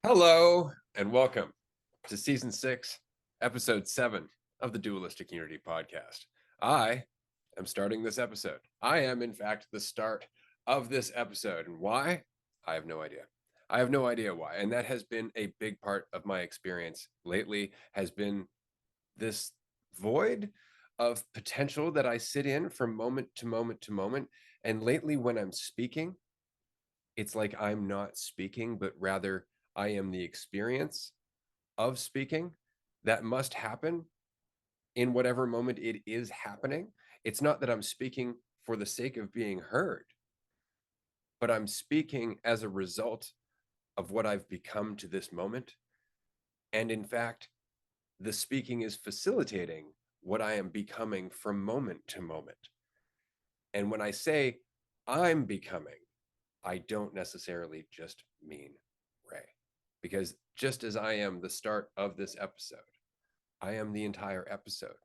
Hello and welcome to season 6, episode 7 of the Dualistic Unity podcast. I am starting this episode. I am, in fact, the start of this episode. And why? I have no idea. I have no idea why. And that has been a big part of my experience lately, has been this void of potential that I sit in from moment to moment to moment. And lately, when I'm speaking, it's like I'm not speaking, but rather I am the experience of speaking that must happen in whatever moment it is happening. It's not that I'm speaking for the sake of being heard, but I'm speaking as a result of what I've become to this moment. And in fact, the speaking is facilitating what I am becoming from moment to moment. And when I say I'm becoming, I don't necessarily just mean Ray, because just as I am the start of this episode, I am the entire episode,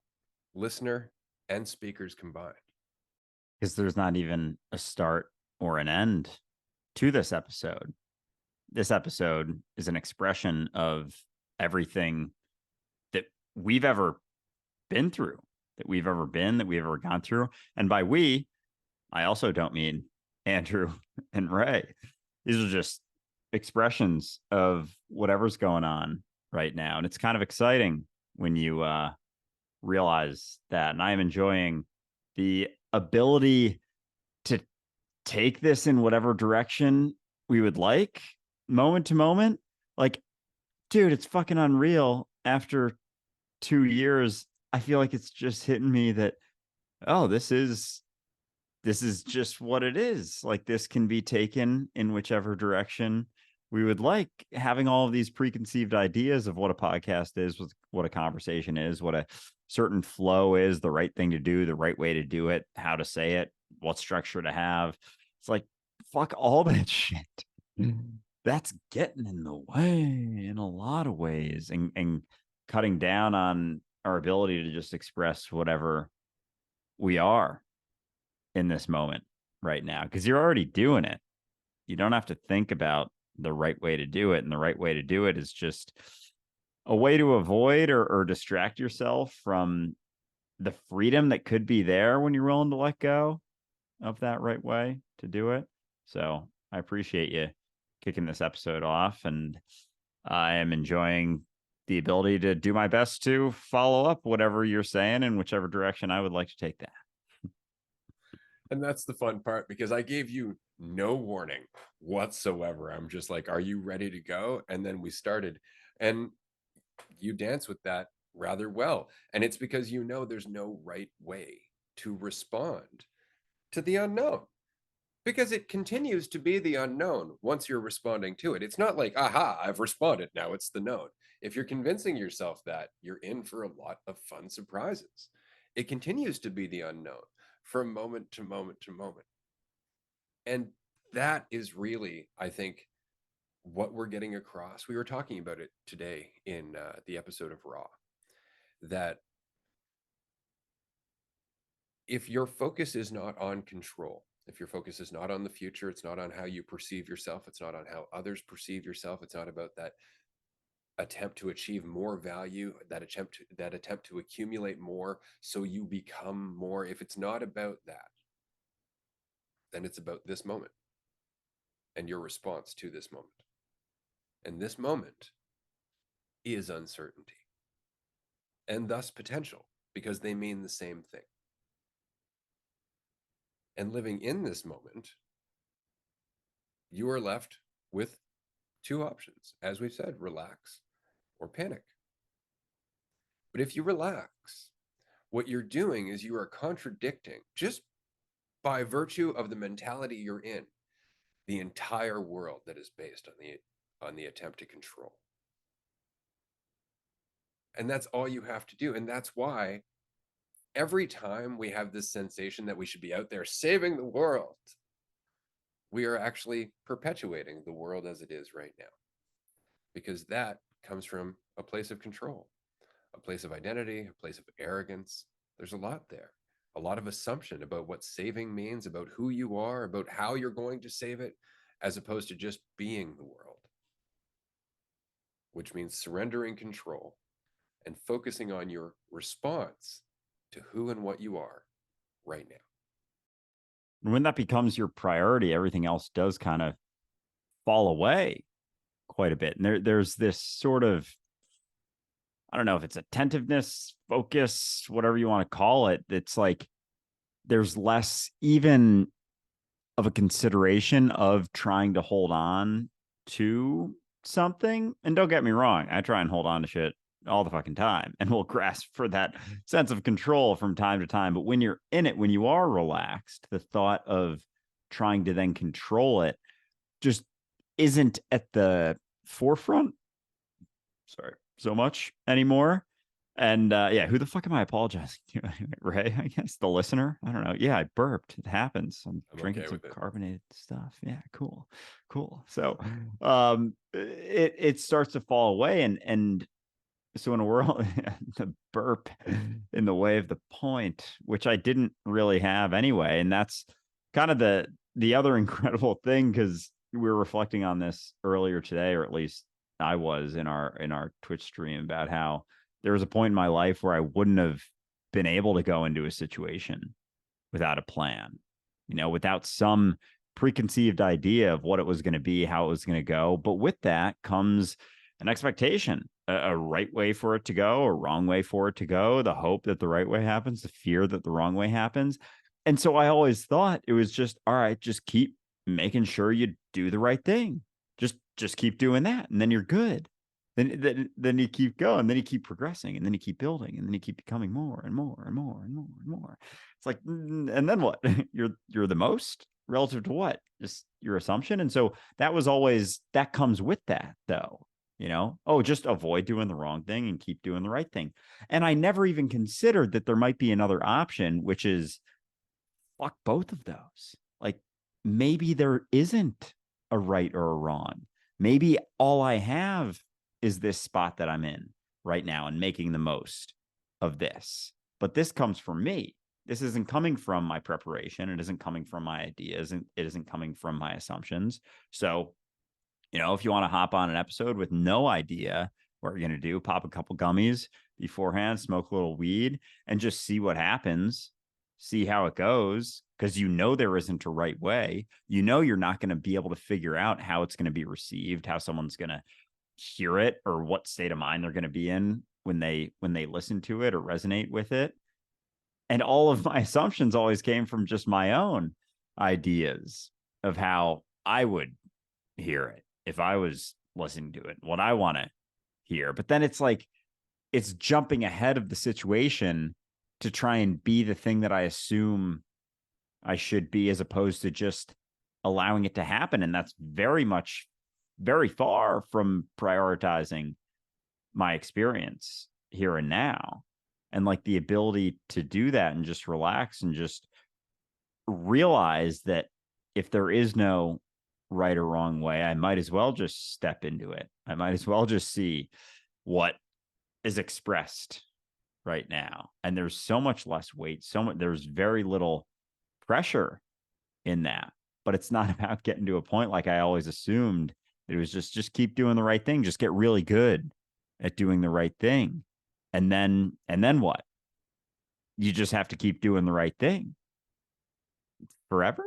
listener and speakers combined. Because there's not even a start or an end to this episode. This episode is an expression of everything that we've ever been through, that we've ever gone through. And by we, I also don't mean Andrew and Ray. These are just expressions of whatever's going on right now. And it's kind of exciting when you realize that. And I am enjoying the ability to take this in whatever direction we would like, moment to moment. Like, dude, it's fucking unreal. After 2 years, I feel like it's just hitting me that, oh, this is just what it is. Like, this can be taken in whichever direction we would like. Having all of these preconceived ideas of what a podcast is, what a conversation is, what a certain flow is, the right thing to do, the right way to do it, how to say it, what structure to have. It's like, fuck all that shit. That's getting in the way in a lot of ways, and cutting down on our ability to just express whatever we are in this moment right now, because you're already doing it. You don't have to think about the right way to do it. And the right way to do it is just a way to avoid or distract yourself from the freedom that could be there when you're willing to let go of that right way to do it. So I appreciate you kicking this episode off, and I am enjoying the ability to do my best to follow up whatever you're saying in whichever direction I would like to take that. And that's the fun part, because I gave you no warning whatsoever. I'm just like, are you ready to go? And then we started, and you dance with that rather well. And it's because you know there's no right way to respond to the unknown, because it continues to be the unknown once you're responding to it. It's not like, aha, I've responded, now it's the known. If you're convincing yourself that, you're in for a lot of fun surprises. It continues to be the unknown from moment to moment to moment. And that is really, I think, what we're getting across. We were talking about it today in the episode of Raw, that if your focus is not on control, if your focus is not on the future, it's not on how you perceive yourself, it's not on how others perceive yourself, it's not about that attempt to achieve more value, that attempt to accumulate more so you become more. If it's not about that, then it's about this moment and your response to this moment. And this moment is uncertainty, and thus potential, because they mean the same thing. And living in this moment, you are left with two options. As we've said, relax or panic. But if you relax, what you're doing is you are contradicting, just by virtue of the mentality you're in, the entire world that is based on the attempt to control. And that's all you have to do. And that's why every time we have this sensation that we should be out there saving the world, we are actually perpetuating the world as it is right now, because that comes from a place of control, a place of identity, a place of arrogance. There's a lot there, a lot of assumption about what saving means, about who you are, about how you're going to save it, as opposed to just being the world. which means surrendering control and focusing on your response to who and what you are right now. And when that becomes your priority, everything else does kind of fall away quite a bit. And there's this sort of, I don't know if it's attentiveness, focus, whatever you want to call it. It's like there's less even of a consideration of trying to hold on to something. And don't get me wrong, I try and hold on to shit all the fucking time and will grasp for that sense of control from time to time. But when you're in it, when you are relaxed, the thought of trying to then control it just isn't at the forefront. Sorry, so much anymore. And yeah, who the fuck am I apologizing to? Ray, I guess the listener. I don't know. Yeah, I burped. It happens. I'm drinking okay some with it. carbonated stuff. Yeah, cool. So it starts to fall away. And so in a world, the burp in the way of the point, which I didn't really have anyway. And that's kind of the other incredible thing, because we were reflecting on this earlier today, or at least I was in our Twitch stream, about how there was a point in my life where I wouldn't have been able to go into a situation without a plan, without some preconceived idea of what it was going to be, how it was going to go. But with that comes an expectation, a right way for it to go, a wrong way for it to go, the hope that the right way happens, the fear that the wrong way happens. And so I always thought it was just, all right, just keep making sure you do the right thing. Just keep doing that, and then you're good. Then you keep going, then you keep progressing, and then you keep building, and then you keep becoming more and more and more and more and more. It's like, and then what? You're the most relative to what? Just your assumption. And so that was always, that comes with that though, oh, just avoid doing the wrong thing and keep doing the right thing. And I never even considered that there might be another option, which is fuck both of those. Like, maybe there isn't a right or a wrong. Maybe all I have is this spot that I'm in right now and making the most of this. But this comes from me. This isn't coming from my preparation. It isn't coming from my ideas. And it isn't coming from my assumptions. So, if you want to hop on an episode with no idea what you're going to do, pop a couple gummies beforehand, smoke a little weed, and just see what happens, see how it goes, because there isn't a right way. You're not going to be able to figure out how it's going to be received, how someone's going to hear it, or what state of mind they're going to be in when they listen to it or resonate with it. And all of my assumptions always came from just my own ideas of how I would hear it if I was listening to it, what I want to hear. But then it's like, it's jumping ahead of the situation to try and be the thing that I assume I should be, as opposed to just allowing it to happen. And that's very far from prioritizing my experience here and now. And like the ability to do that and just relax and just realize that if there is no right or wrong way, I might as well just step into it. I might as well just see what is expressed right now. And there's so much less weight, there's very little pressure in that. But it's not about getting to a point like I always assumed. It was just keep doing the right thing, just get really good at doing the right thing. And then what? You just have to keep doing the right thing forever.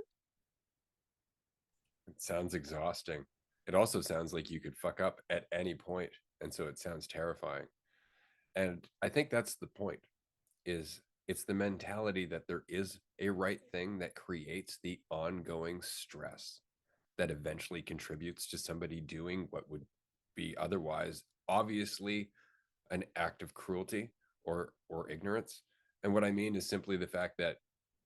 It sounds exhausting. It also sounds like you could fuck up at any point, and so it sounds terrifying. And I think that's the point, is it's the mentality that there is a right thing that creates the ongoing stress that eventually contributes to somebody doing what would be otherwise obviously an act of cruelty or ignorance. And what I mean is simply the fact that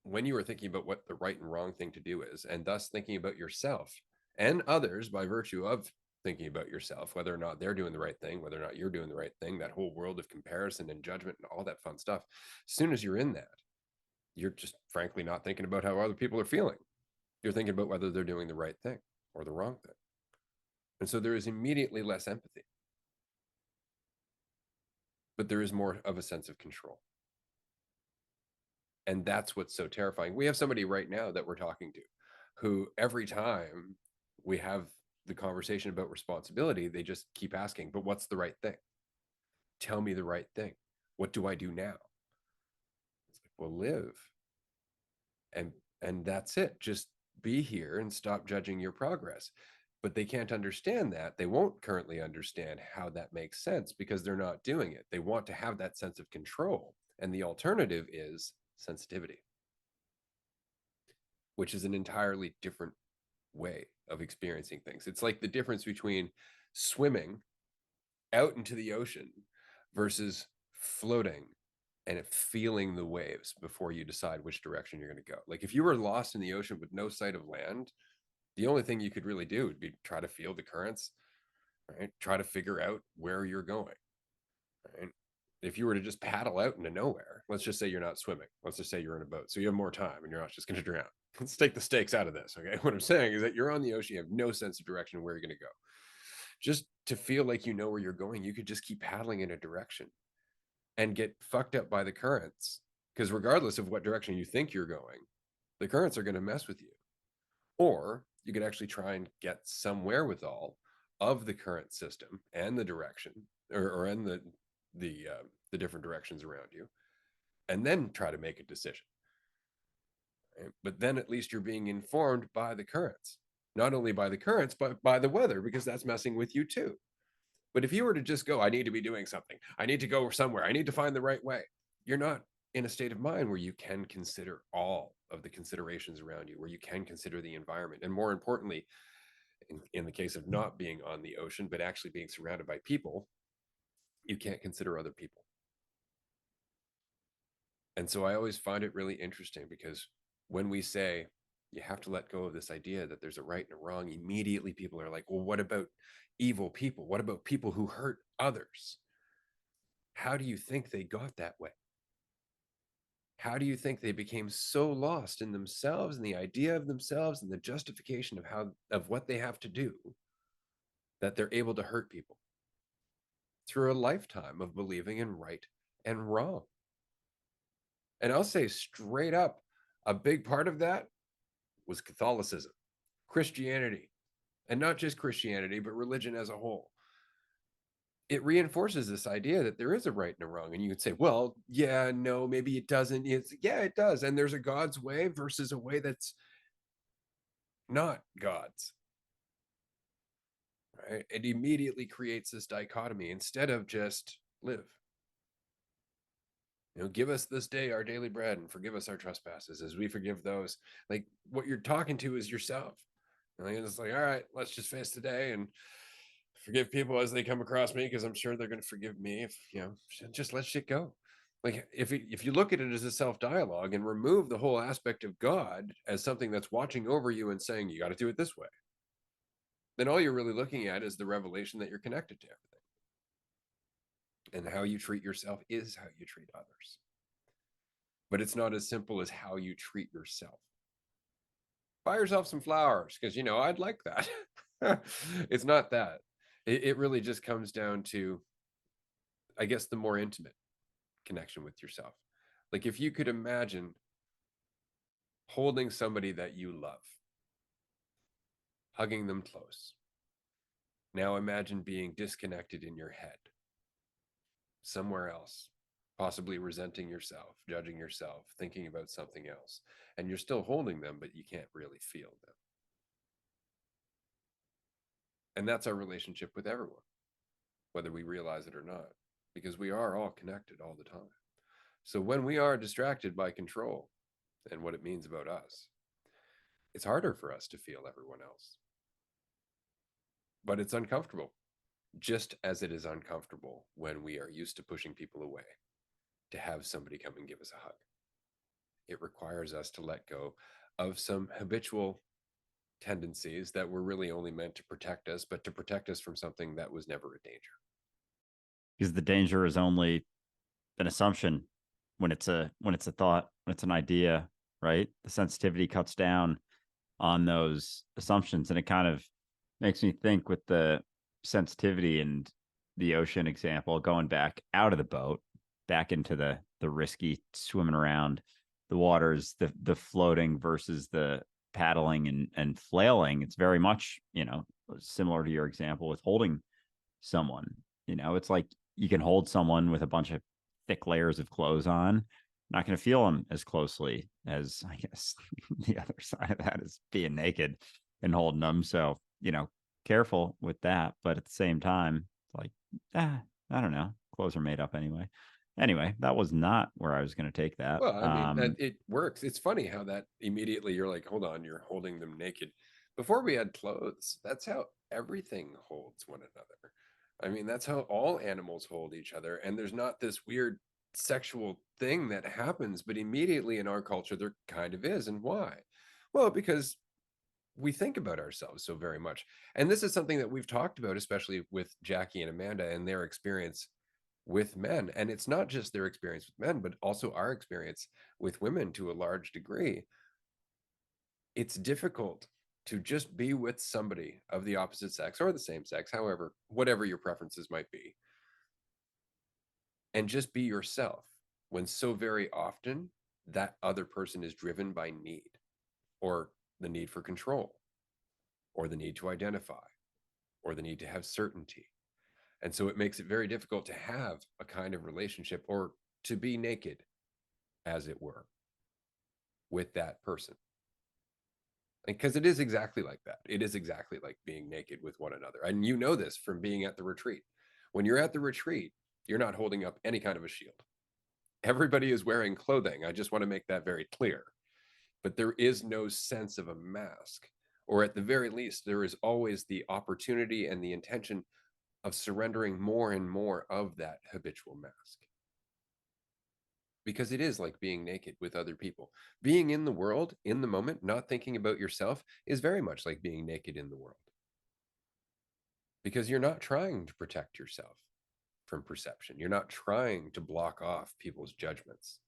when you are thinking about what the right and wrong thing to do is, and thus thinking about yourself and others by virtue of thinking about yourself, whether or not they're doing the right thing, whether or not you're doing the right thing, that whole world of comparison and judgment and all that fun stuff, as soon as you're in that, you're just frankly not thinking about how other people are feeling. You're thinking about whether they're doing the right thing or the wrong thing. And so there is immediately less empathy, but there is more of a sense of control. And that's what's so terrifying. We have somebody right now that we're talking to who every time we have the conversation about responsibility, they just keep asking, but what's the right thing? Tell me the right thing. What do I do now? It's like, well, live. And that's it. Just be here and stop judging your progress. But they can't understand that. They won't currently understand how that makes sense because they're not doing it. They want to have that sense of control. And the alternative is sensitivity, which is an entirely different way of experiencing things. It's like the difference between swimming out into the ocean versus floating and feeling the waves before you decide which direction you're going to go. Like if you were lost in the ocean with no sight of land, the only thing you could really do would be try to feel the currents, right? Try to figure out where you're going, right? If you were to just paddle out into nowhere, let's just say you're not swimming. Let's just say you're in a boat. So you have more time and you're not just going to drown. Let's take the stakes out of this, okay? What I'm saying is that you're on the ocean, you have no sense of direction where you're going to go. Just to feel like you know where you're going, you could just keep paddling in a direction and get fucked up by the currents. Because regardless of what direction you think you're going, the currents are going to mess with you. Or you could actually try and get some wherewithal of the current system and the direction, or in the different directions around you, and then try to make a decision. Right? But then at least you're being informed by the currents, not only by the currents, but by the weather, because that's messing with you too. But if you were to just go, I need to be doing something, I need to go somewhere, I need to find the right way, you're not in a state of mind where you can consider all of the considerations around you, where you can consider the environment. And more importantly, in the case of not being on the ocean, but actually being surrounded by people, you can't consider other people. And so I always find it really interesting because when we say you have to let go of this idea that there's a right and a wrong, immediately people are like, well, what about evil people? What about people who hurt others? How do you think they got that way? How do you think they became so lost in themselves and the idea of themselves and the justification of what they have to do that they're able to hurt people through a lifetime of believing in right and wrong? And I'll say straight up, a big part of that was Catholicism, Christianity, and not just Christianity, but religion as a whole. It reinforces this idea that there is a right and a wrong. And you could say, well, yeah, no, maybe it doesn't. Yeah, it does. And there's a God's way versus a way that's not God's. Right? It immediately creates this dichotomy instead of just live. Give us this day our daily bread and forgive us our trespasses as we forgive those. Like what you're talking to is yourself. And it's like, all right, let's just face the day and forgive people as they come across me, because I'm sure they're going to forgive me. If just let shit go. Like if you look at it as a self-dialogue and remove the whole aspect of God as something that's watching over you and saying you got to do it this way, then all you're really looking at is the revelation that you're connected to everything. And how you treat yourself is how you treat others. But it's not as simple as how you treat yourself. Buy yourself some flowers because I'd like that. It's not that. It really just comes down to, I guess, the more intimate connection with yourself. Like if you could imagine holding somebody that you love, hugging them close. Now imagine being disconnected in your head, somewhere else, possibly resenting yourself, judging yourself, thinking about something else. And you're still holding them, but you can't really feel them. And that's our relationship with everyone, whether we realize it or not, because we are all connected all the time. So when we are distracted by control and what it means about us, it's harder for us to feel everyone else. But it's uncomfortable, just as it is uncomfortable when we are used to pushing people away to have somebody come and give us a hug. It requires us to let go of some habitual tendencies that were really only meant to protect us, but to protect us from something that was never a danger. Because the danger is only an assumption when it's a thought, when it's an idea, right? The sensitivity cuts down on those assumptions. And it kind of makes me think with the sensitivity and the ocean example, going back out of the boat, back into the risky swimming around the waters, the floating versus the paddling and flailing. It's very much, similar to your example with holding someone. It's like you can hold someone with a bunch of thick layers of clothes on, not going to feel them as closely as, I guess, the other side of that is being naked and holding them. So, careful with that. But at the same time, it's like, I don't know. Clothes are made up anyway. Anyway, that was not where I was going to take that. Well, I mean, it works. It's funny how that immediately you're like, hold on, you're holding them naked. Before we had clothes, that's how everything holds one another. I mean, that's how all animals hold each other. And there's not this weird sexual thing that happens, but immediately in our culture, there kind of is. And why? Well, because we think about ourselves so very much. And this is something that we've talked about, especially with Jackie and Amanda and their experience with men. And it's not just their experience with men, but also our experience with women to a large degree. It's difficult to just be with somebody of the opposite sex or the same sex, however, whatever your preferences might be, and just be yourself when so very often that other person is driven by need, or the need for control, or the need to identify, or the need to have certainty. And so it makes it very difficult to have a kind of relationship, or to be naked, as it were, with that person. Because it is exactly like that. It is exactly like being naked with one another. And you know this from being at the retreat. When you're at the retreat, you're not holding up any kind of a shield. Everybody is wearing clothing. I just want to make that very clear. But there is no sense of a mask. Or at the very least, there is always the opportunity and the intention of surrendering more and more of that habitual mask. Because it is like being naked with other people. Being in the world, in the moment, not thinking about yourself, is very much like being naked in the world. Because you're not trying to protect yourself from perception. You're not trying to block off people's judgments.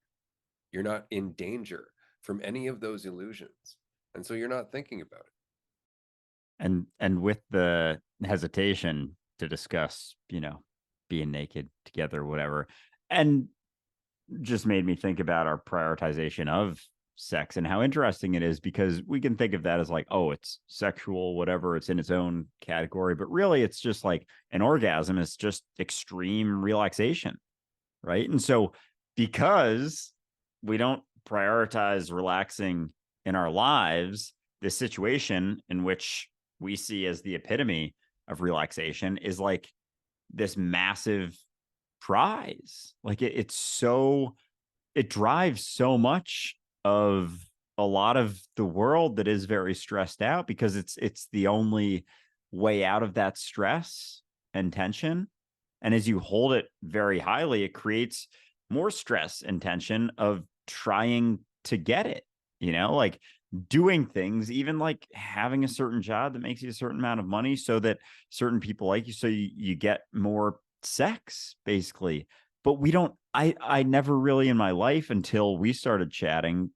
You're not in danger from any of those illusions. And so you're not thinking about it. And with the hesitation to discuss, being naked together, whatever, and just made me think about our prioritization of sex and how interesting it is, because we can think of that as like, oh, it's sexual, whatever, it's in its own category, but really it's just like an orgasm is just extreme relaxation, right? And so because we don't prioritize relaxing in our lives, this situation in which we see as the epitome of relaxation is like this massive prize. Like it drives so much of a lot of the world that is very stressed out, because it's the only way out of that stress and tension. And as you hold it very highly, it creates more stress and tension of trying to get it, like doing things, even like having a certain job that makes you a certain amount of money so that certain people like you, so you get more sex, basically. But we don't, I never really in my life, until we started chatting,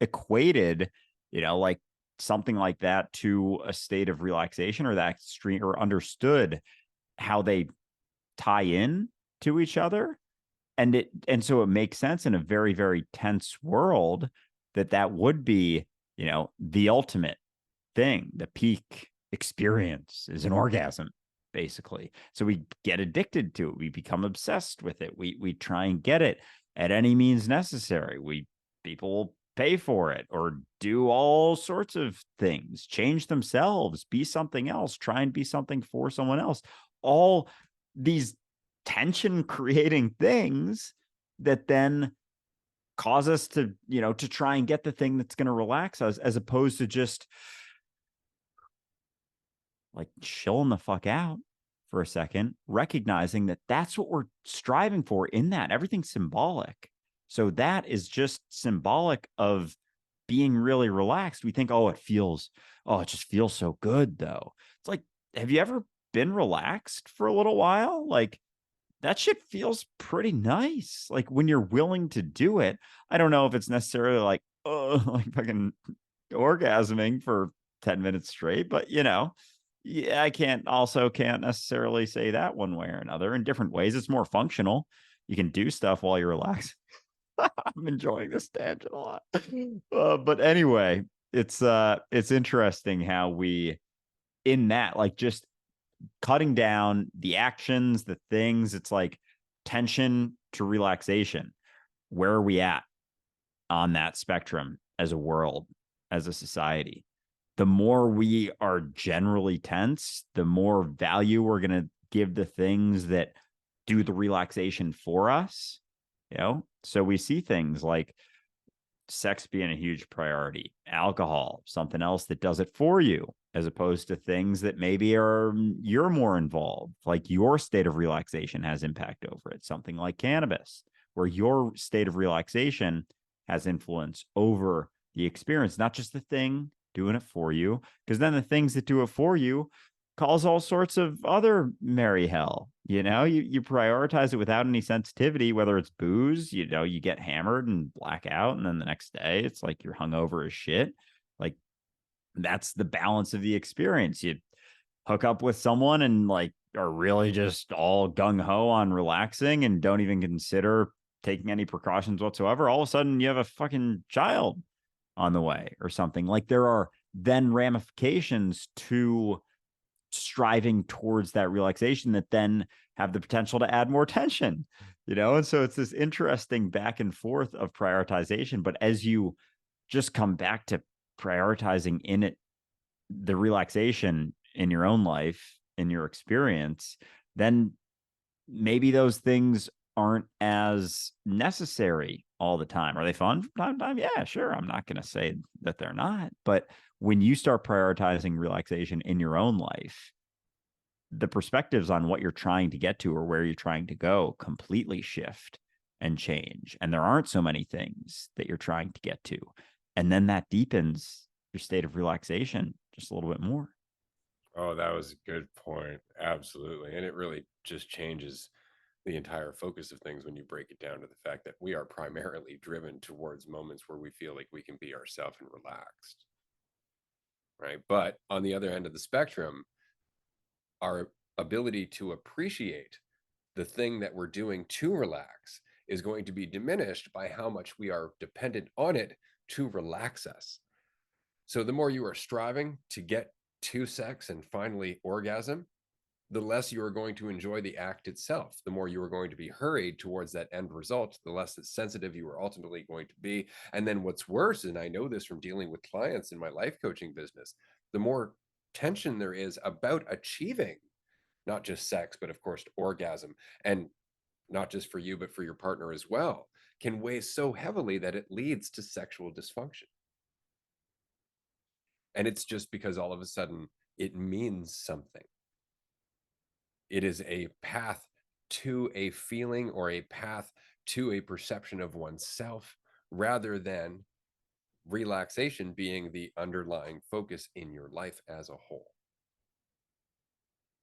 equated, like something like that to a state of relaxation, or that extreme, or understood how they tie in to each other. And so it makes sense in a very, very tense world that would be, the ultimate thing. The peak experience is an orgasm, basically. So we get addicted to it. We become obsessed with it. We try and get it at any means necessary. People will pay for it, or do all sorts of things, change themselves, be something else, try and be something for someone else. All these tension creating things that then cause us to, to try and get the thing that's going to relax us, as opposed to just like chilling the fuck out for a second, recognizing that that's what we're striving for in that. Everything's symbolic. So that is just symbolic of being really relaxed. We think, it just feels so good though. It's like, have you ever been relaxed for a little while? Like, that shit feels pretty nice. Like when you're willing to do it. I don't know if it's necessarily like, like fucking orgasming for 10 minutes straight, but yeah, I can't necessarily say that one way or another. In different ways, it's more functional. You can do stuff while you're relaxing. I'm enjoying this tangent a lot. But anyway, it's interesting how we in that, like just cutting down the actions, the things. It's like tension to relaxation. Where are we at on that spectrum as a world, as a society? The more we are generally tense, the more value we're going to give the things that do the relaxation for us. So we see things like sex being a huge priority, alcohol, something else that does it for you, as opposed to things that maybe are you're more involved, like your state of relaxation has impact over it. Something like cannabis, where your state of relaxation has influence over the experience, not just the thing doing it for you, because then the things that do it for you cause all sorts of other merry hell. You prioritize it without any sensitivity, whether it's booze, you get hammered and black out, and then the next day it's like you're hungover as shit. Like, that's the balance of the experience. You hook up with someone and like are really just all gung-ho on relaxing and don't even consider taking any precautions whatsoever. All of a sudden you have a fucking child on the way or something. Like, there are then ramifications to striving towards that relaxation that then have the potential to add more tension, and so it's this interesting back and forth of prioritization. But as you just come back to prioritizing in it the relaxation in your own life, in your experience, then maybe those things aren't as necessary all the time. Are they fun from time to time? Yeah, sure. I'm not going to say that they're not. But when you start prioritizing relaxation in your own life, the perspectives on what you're trying to get to or where you're trying to go completely shift and change. And there aren't so many things that you're trying to get to. And then that deepens your state of relaxation just a little bit more. Oh, that was a good point. Absolutely. And it really just changes the entire focus of things when you break it down to the fact that we are primarily driven towards moments where we feel like we can be ourselves and relaxed. Right. But on the other end of the spectrum, our ability to appreciate the thing that we're doing to relax is going to be diminished by how much we are dependent on it to relax us. So the more you are striving to get to sex and finally orgasm, the less you are going to enjoy the act itself. The more you are going to be hurried towards that end result, the less sensitive you are ultimately going to be. And then what's worse, and I know this from dealing with clients in my life coaching business, the more tension there is about achieving not just sex, but of course, orgasm, and not just for you, but for your partner as well, can weigh so heavily that it leads to sexual dysfunction. And it's just because all of a sudden it means something. It is a path to a feeling or a path to a perception of oneself rather than relaxation being the underlying focus in your life as a whole.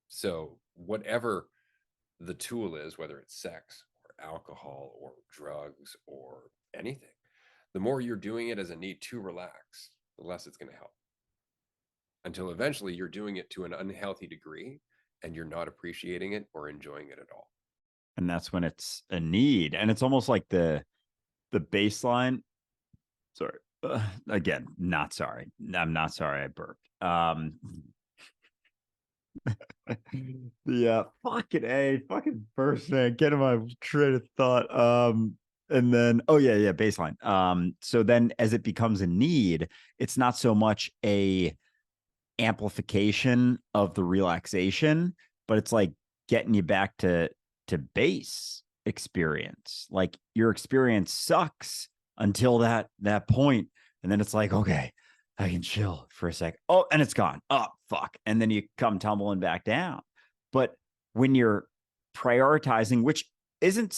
So, whatever the tool is, whether it's sex or alcohol or drugs or anything, the more you're doing it as a need to relax, the less it's going to help. Until eventually you're doing it to an unhealthy degree and you're not appreciating it or enjoying it at all. And that's when it's a need. And it's almost like the baseline. Sorry. Again, not sorry. I'm not sorry I burped. Yeah, fucking first, man, get in my train of thought. And then yeah, baseline. So then as it becomes a need, it's not so much a amplification of the relaxation, but it's like getting you back to base experience. Like, your experience sucks until that point, and then it's like, okay, I can chill for a sec. Oh, and it's gone. Oh, fuck. And then you come tumbling back down. But when you're prioritizing, which isn't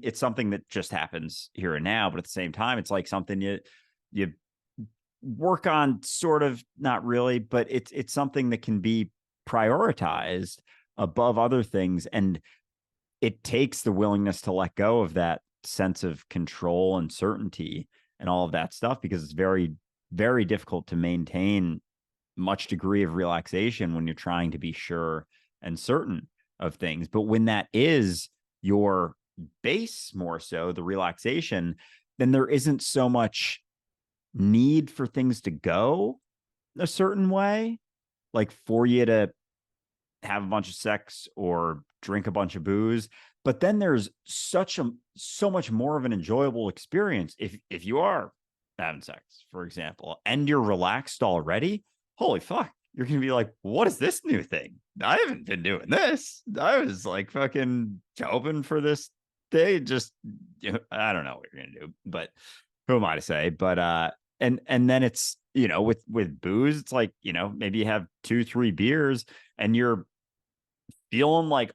it's something that just happens here and now, but at the same time, it's like something you work on, sort of, not really, but it's something that can be prioritized above other things. And it takes the willingness to let go of that sense of control and certainty and all of that stuff, because it's very, very difficult to maintain much degree of relaxation when you're trying to be sure and certain of things. But when that is your base, more so the relaxation, then there isn't so much need for things to go a certain way. like for you to have a bunch of sex or drink a bunch of booze. But then there's so much more of an enjoyable experience if you are having sex, for example, and you're relaxed already. Holy fuck. You're gonna be like, what is this new thing? I haven't been doing this. I was like fucking hoping for this day. Just I don't know what you're gonna do, but who am I to say? But and then it's with booze, it's like maybe you have 2-3 beers and you're feeling like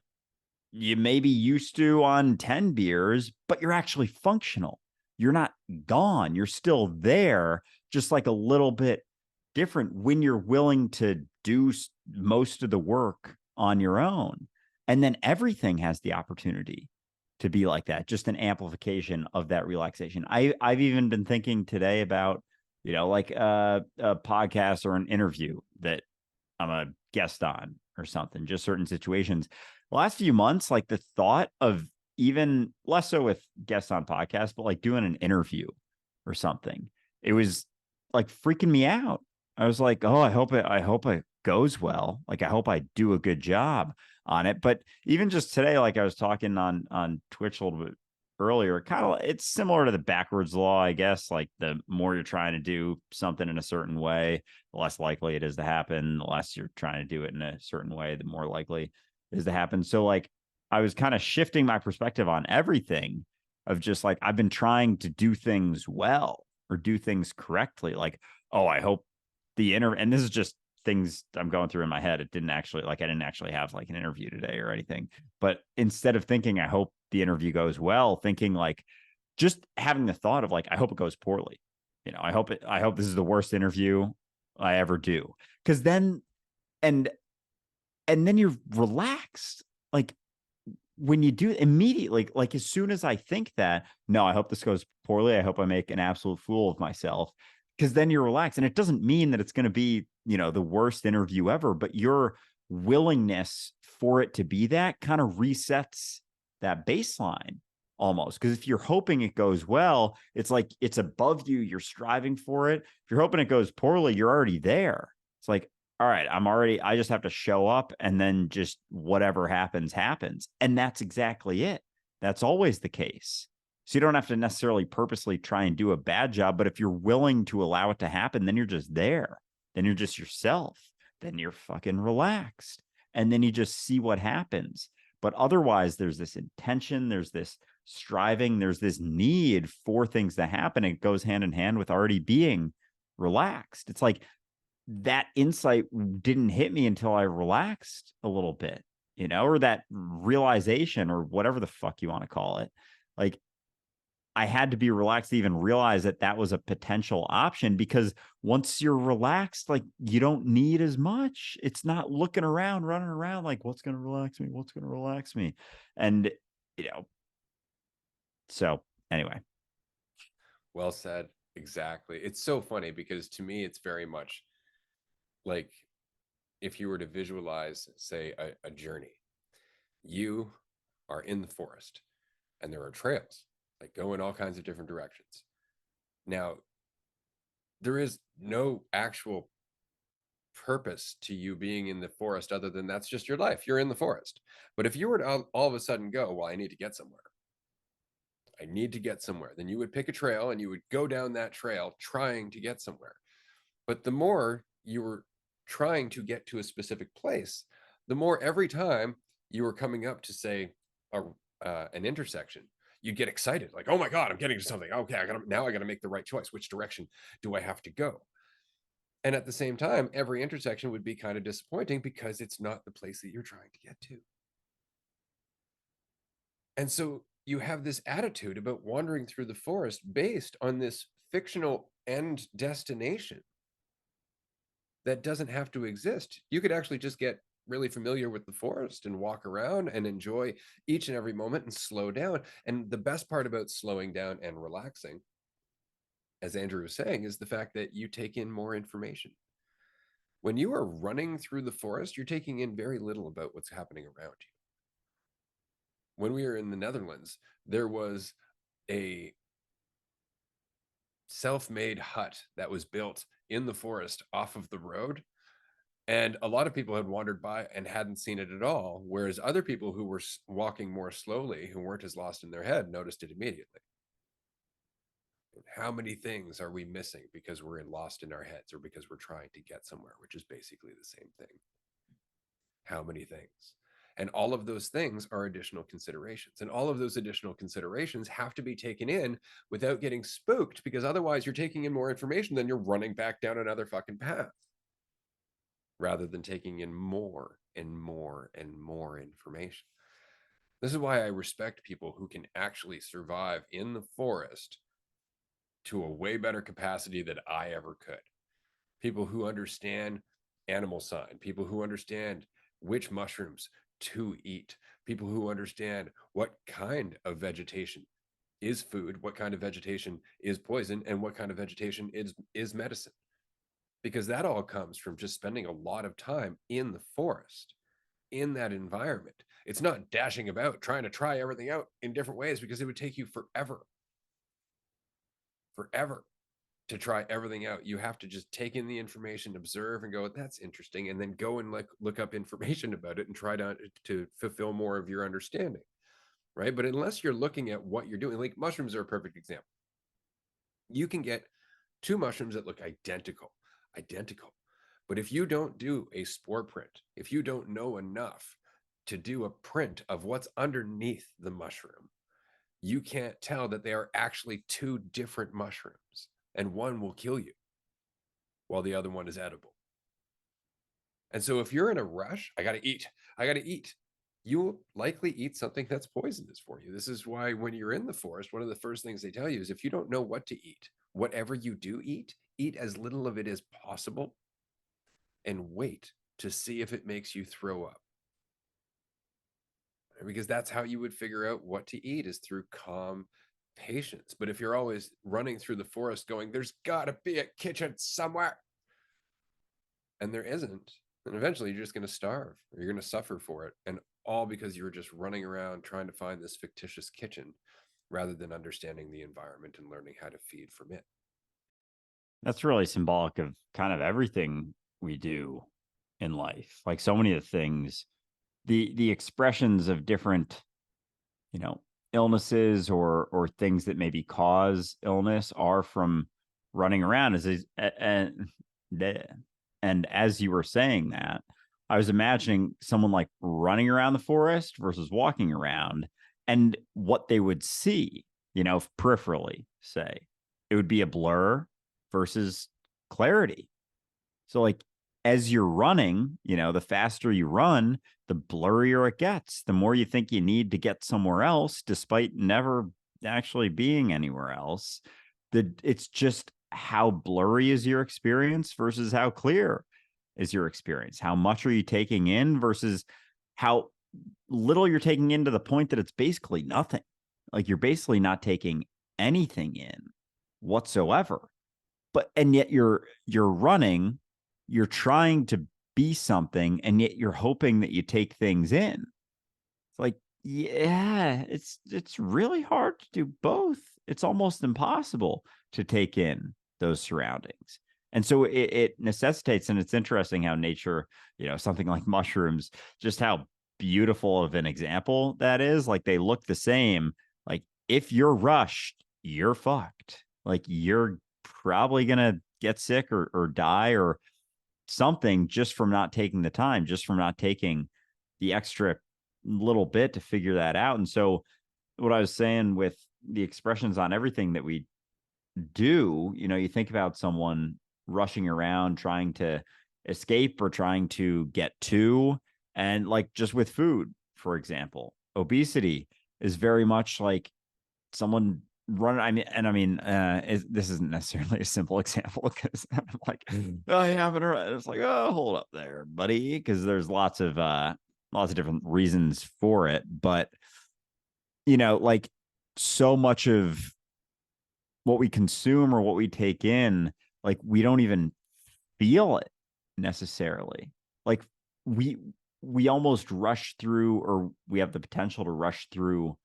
you may be used to on 10 beers, but you're actually functional. You're not gone. You're still there, just like a little bit different when you're willing to do most of the work on your own. And then everything has the opportunity to be like that, just an amplification of that relaxation. I've even been thinking today about, like a podcast or an interview that I'm a guest on or something, just certain situations. The last few months, like the thought of, even less so with guests on podcasts, but like doing an interview or something, it was like freaking me out. I was like, oh, I hope it goes well. Like, I hope I do a good job on it. But even just today, like I was talking on Twitch a little bit earlier, it's similar to the backwards law, I guess. Like, the more you're trying to do something in a certain way, the less likely it is to happen. The less you're trying to do it in a certain way, the more likely it is to happen. So like, I was kind of shifting my perspective on everything, of just like, I've been trying to do things well or do things correctly. Like, oh, I hope and this is just things I'm going through in my head. I didn't actually have like an interview today or anything, but instead of thinking, I hope the interview goes well, thinking like, just having the thought of like, I hope it goes poorly. I hope this is the worst interview I ever do. Cause then, and then you're relaxed. Like, when you do immediately, like as soon as I think that, no, I hope this goes poorly, I hope I make an absolute fool of myself, because then you're relaxed. And it doesn't mean that it's going to be, the worst interview ever, but your willingness for it to be that kind of resets that baseline almost. Because if you're hoping it goes well, it's like it's above you, you're striving for it. If you're hoping it goes poorly, you're already there. It's like, all right, I just have to show up, and then just whatever happens, happens. And that's exactly it. That's always the case. So you don't have to necessarily purposely try and do a bad job, but if you're willing to allow it to happen, then you're just there. Then you're just yourself. Then you're fucking relaxed. And then you just see what happens. But otherwise, there's this intention, there's this striving, there's this need for things to happen. It goes hand in hand with already being relaxed. It's like, that insight didn't hit me until I relaxed a little bit, or that realization, or whatever the fuck you want to call it. Like, I had to be relaxed to even realize that that was a potential option, because once you're relaxed, like, you don't need as much. It's not looking around, running around like, what's going to relax me? What's going to relax me? And, so anyway. Well said. Exactly. It's so funny because to me, it's very much like, if you were to visualize, say, a journey, you are in the forest and there are trails like go in all kinds of different directions. Now, there is no actual purpose to you being in the forest other than that's just your life. You're in the forest. But if you were to all of a sudden go, well, I need to get somewhere. I need to get somewhere. Then you would pick a trail and you would go down that trail trying to get somewhere. But the more you were trying to get to a specific place, the more every time you were coming up to, say, an intersection, you'd get excited, like, oh my God, I'm getting to something. Okay, I got to make the right choice. Which direction do I have to go? And at the same time, every intersection would be kind of disappointing because it's not the place that you're trying to get to. And so you have this attitude about wandering through the forest based on this fictional end destination that doesn't have to exist. You could actually just get really familiar with the forest and walk around and enjoy each and every moment and slow down. And the best part about slowing down and relaxing, as Andrew was saying, is the fact that you take in more information. When you are running through the forest, you're taking in very little about what's happening around you. When we were in the Netherlands, there was a self-made hut that was built in the forest off of the road And a lot of people had wandered by and hadn't seen it at all, whereas other people who were walking more slowly, who weren't as lost in their head, noticed it immediately. How many things are we missing because we're lost in our heads, or because we're trying to get somewhere, which is basically the same thing? How many things? And all of those things are additional considerations. And all of those additional considerations have to be taken in without getting spooked, because otherwise you're taking in more information, then you're running back down another fucking path, rather than taking in more and more and more information. This is why I respect people who can actually survive in the forest to a way better capacity than I ever could. People who understand animal sign, people who understand which mushrooms to eat, people who understand what kind of vegetation is food, what kind of vegetation is poison, and what kind of vegetation is medicine. Because that all comes from just spending a lot of time in the forest, in that environment. It's not dashing about trying to try everything out in different ways, because it would take you forever to try everything out. You have to just take in the information, observe, and go, that's interesting, and then go and look up information about it and try to fulfill more of your understanding, right? But unless you're looking at what you're doing, like mushrooms are a perfect example. You can get two mushrooms that look identical. But if you don't do a spore print, if you don't know enough to do a print of what's underneath the mushroom, you can't tell that they are actually two different mushrooms, and one will kill you while the other one is edible. And so if you're in a rush, I got to eat, you will likely eat something that's poisonous for you. This is why when you're in the forest, one of the first things they tell you is, if you don't know what to eat, whatever you do eat as little of it as possible, and wait to see if it makes you throw up. Because that's how you would figure out what to eat, is through calm patience. But if you're always running through the forest going, there's got to be a kitchen somewhere, and there isn't, then eventually you're just going to starve, or you're going to suffer for it. And all because you were just running around trying to find this fictitious kitchen, rather than understanding the environment and learning how to feed from it. That's really symbolic of kind of everything we do in life. Like so many of the things, the expressions of different, you know, illnesses or things that maybe cause illness are from running around. And as you were saying that, I was imagining someone like running around the forest versus walking around, and what they would see, you know, peripherally, say it would be a blur versus clarity. So like as you're running, you know, the faster you run, the blurrier it gets, the more you think you need to get somewhere else, despite never actually being anywhere else. It's just how blurry is your experience versus how clear is your experience. How much are you taking in versus how little you're taking in, to the point that it's basically nothing. Like you're basically not taking anything in whatsoever. And yet you're running, you're trying to be something, and yet you're hoping that you take things in. It's like, yeah, it's really hard to do both. It's almost impossible to take in those surroundings. And so it necessitates, and it's interesting how nature, you know, something like mushrooms, just how beautiful of an example that is. Like they look the same. Like if you're rushed, you're fucked. Like you're probably gonna get sick or die or something, just from not taking the time, just from not taking the extra little bit to figure that out. And so what I was saying with the expressions on everything that we do, you know, you think about someone rushing around trying to escape or trying to get to, and like just with food, for example, obesity is very much like someone run. This isn't necessarily a simple example, because I'm like, oh, I haven't heard. It's like, oh, hold up there, buddy, because there's lots of different reasons for it. But you know, like so much of what we consume or what we take in, like we don't even feel it necessarily. Like we we almost rush through, or we have the potential to rush through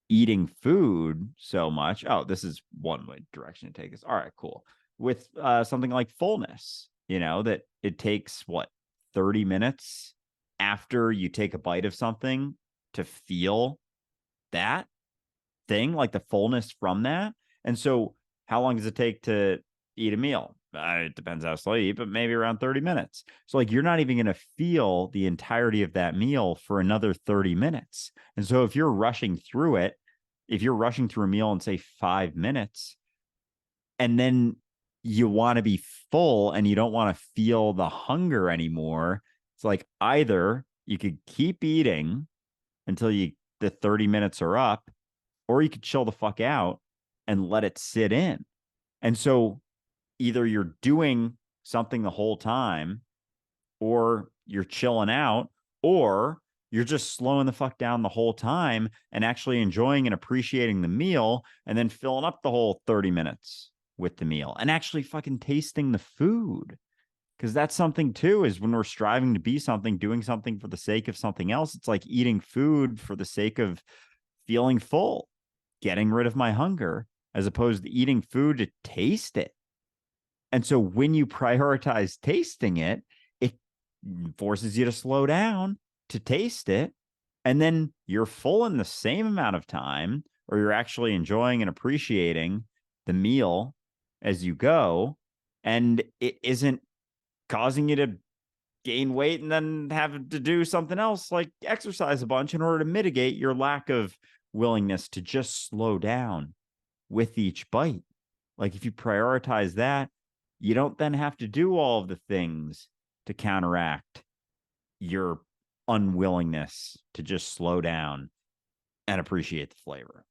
eating food so much. Oh, this is one way direction to take us. All right, cool. With something like fullness, you know, that it takes what, 30 minutes after you take a bite of something to feel that thing, like the fullness from that. And so, how long does it take to eat a meal? It depends how slow you eat, but maybe around 30 minutes. So, like, you're not even going to feel the entirety of that meal for another 30 minutes. And so, if you're rushing through it, if you're rushing through a meal in, say, 5 minutes, and then you want to be full and you don't want to feel the hunger anymore, it's like either you could keep eating until the 30 minutes are up, or you could chill the fuck out and let it sit in. And so either you're doing something the whole time, or you're chilling out, or you're just slowing the fuck down the whole time and actually enjoying and appreciating the meal, and then filling up the whole 30 minutes with the meal and actually fucking tasting the food. Because that's something too, is when we're striving to be something, doing something for the sake of something else, it's like eating food for the sake of feeling full, getting rid of my hunger, as opposed to eating food to taste it. And so when you prioritize tasting it, it forces you to slow down to taste it. And then you're full in the same amount of time, or you're actually enjoying and appreciating the meal as you go. And it isn't causing you to gain weight and then have to do something else like exercise a bunch in order to mitigate your lack of willingness to just slow down with each bite. Like, if you prioritize that, you don't then have to do all of the things to counteract your unwillingness to just slow down and appreciate the flavor.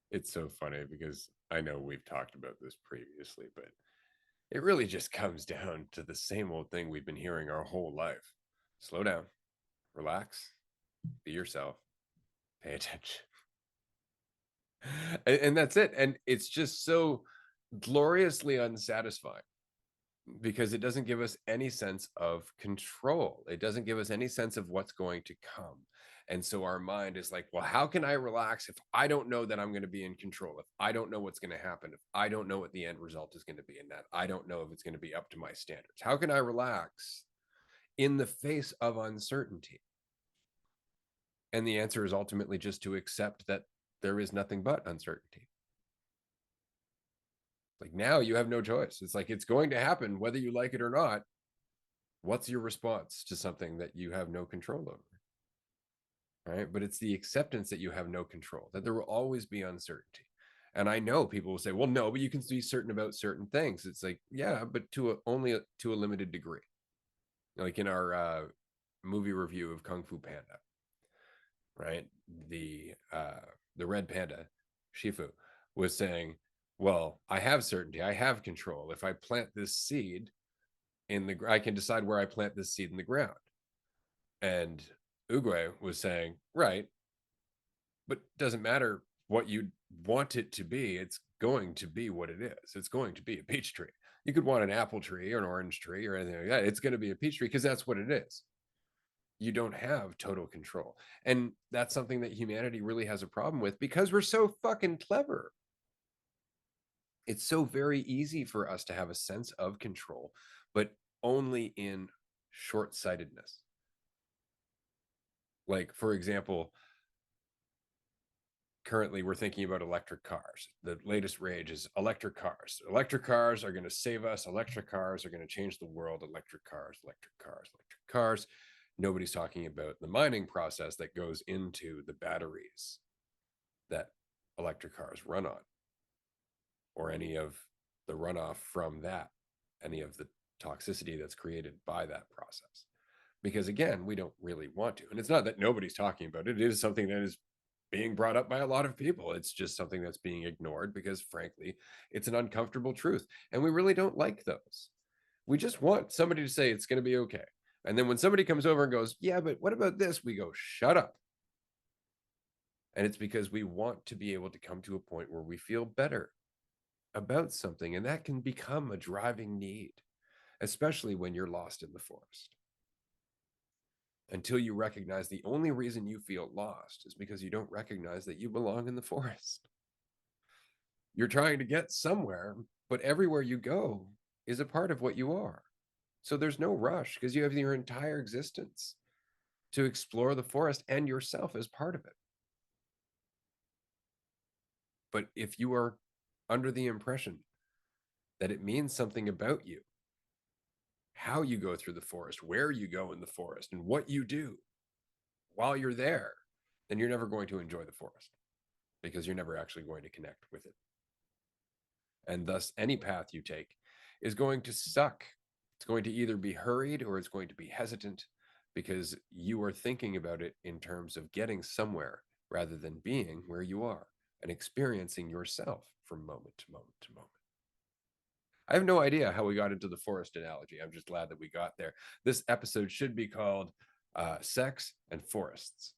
It's so funny because I know we've talked about this previously, but it really just comes down to the same old thing we've been hearing our whole life. Slow down, relax, be yourself, pay attention. And that's it. And it's just so gloriously unsatisfying because it doesn't give us any sense of control. It doesn't give us any sense of what's going to come. And so our mind is like, well, how can I relax if I don't know that I'm going to be in control? If I don't know what's going to happen, if I don't know what the end result is going to be in that, I don't know if it's going to be up to my standards. How can I relax in the face of uncertainty? And the answer is ultimately just to accept that there is nothing but uncertainty. Like, now you have no choice. It's like, it's going to happen whether you like it or not. What's your response to something that you have no control over? Right? But it's the acceptance that you have no control, that there will always be uncertainty. And I know people will say, well, no, but you can be certain about certain things. It's like, yeah, but only to a limited degree. Like in our movie review of Kung Fu Panda, right? The red panda, Shifu, was saying, well, I have certainty, I have control. If I plant this seed I can decide where I plant this seed in the ground. And Uguay was saying, right, but it doesn't matter what you want it to be, it's going to be what it is. It's going to be a peach tree. You could want an apple tree or an orange tree or anything like that. It's going to be a peach tree because that's what it is. You don't have total control. And that's something that humanity really has a problem with because we're so fucking clever. It's so very easy for us to have a sense of control, but only in short-sightedness. Like, for example, currently we're thinking about electric cars. The latest rage is electric cars. Electric cars are going to save us. Electric cars are going to change the world. Electric cars, electric cars, electric cars. Nobody's talking about the mining process that goes into the batteries that electric cars run on, or any of the runoff from that, any of the toxicity that's created by that process. Because again, we don't really want to. And it's not that nobody's talking about it. It is something that is being brought up by a lot of people. It's just something that's being ignored because, frankly, it's an uncomfortable truth. And we really don't like those. We just want somebody to say it's going to be okay. And then when somebody comes over and goes, yeah, but what about this? We go, shut up. And it's because we want to be able to come to a point where we feel better about something. And that can become a driving need, especially when you're lost in the forest. Until you recognize the only reason you feel lost is because you don't recognize that you belong in the forest. You're trying to get somewhere, but everywhere you go is a part of what you are. So there's no rush because you have your entire existence to explore the forest and yourself as part of it. But if you are under the impression that it means something about you, how you go through the forest, where you go in the forest, and what you do while you're there, then you're never going to enjoy the forest because you're never actually going to connect with it. And thus, any path you take is going to suck. It's going to either be hurried or it's going to be hesitant because you are thinking about it in terms of getting somewhere rather than being where you are and experiencing yourself from moment to moment to moment. I have no idea how we got into the forest analogy. I'm just glad that we got there. This episode should be called Sex and Forests.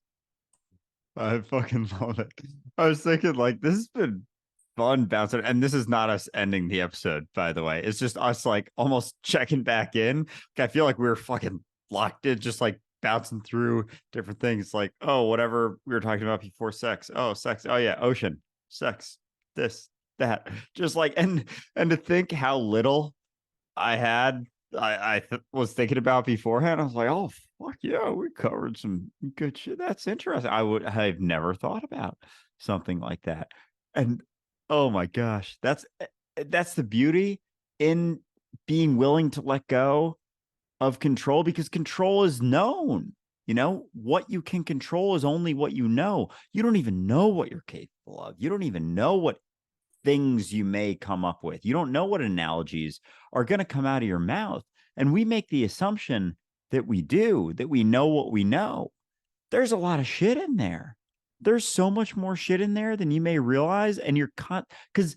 I fucking love it. I was thinking, like, this has been fun bouncing, and this is not us ending the episode, by the way. It's just us, like, almost checking back in. I feel like we were fucking locked in, just like bouncing through different things. Like, oh, whatever we were talking about before sex. Oh, sex. Oh yeah, ocean, sex, this, that. Just like, and to think how little I had was thinking about beforehand. I was like, oh fuck yeah, we covered some good shit. That's interesting. I've never thought about something like that. And oh my gosh, that's the beauty in being willing to let go of control, because control is known. You know, what you can control is only what you know. You don't even know what you're capable of. You don't even know what things you may come up with. You don't know what analogies are going to come out of your mouth. And we make the assumption that we do, that we know what we know. There's a lot of shit in there. There's so much more shit in there than you may realize. And you're because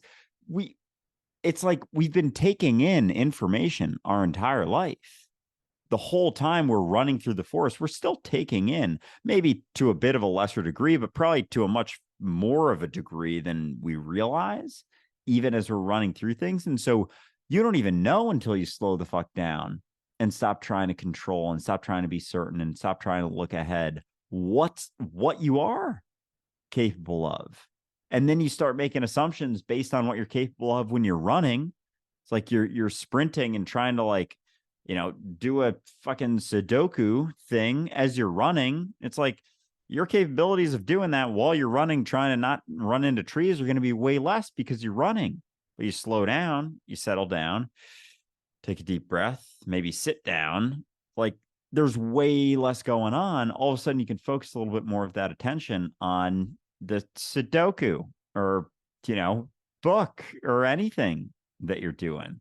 it's like we've been taking in information our entire life. The whole time we're running through the forest, we're still taking in, maybe to a bit of a lesser degree, but probably to a much more of a degree than we realize, even as we're running through things. And so you don't even know until you slow the fuck down and stop trying to control and stop trying to be certain and stop trying to look ahead what you are capable of. And then you start making assumptions based on what you're capable of when you're running. It's like you're sprinting and trying to, like, do a fucking Sudoku thing as you're running. It's like your capabilities of doing that while you're running, trying to not run into trees, are going to be way less because you're running. But you slow down, you settle down, take a deep breath, maybe sit down. Like, there's way less going on. All of a sudden, you can focus a little bit more of that attention on the Sudoku or, book or anything that you're doing.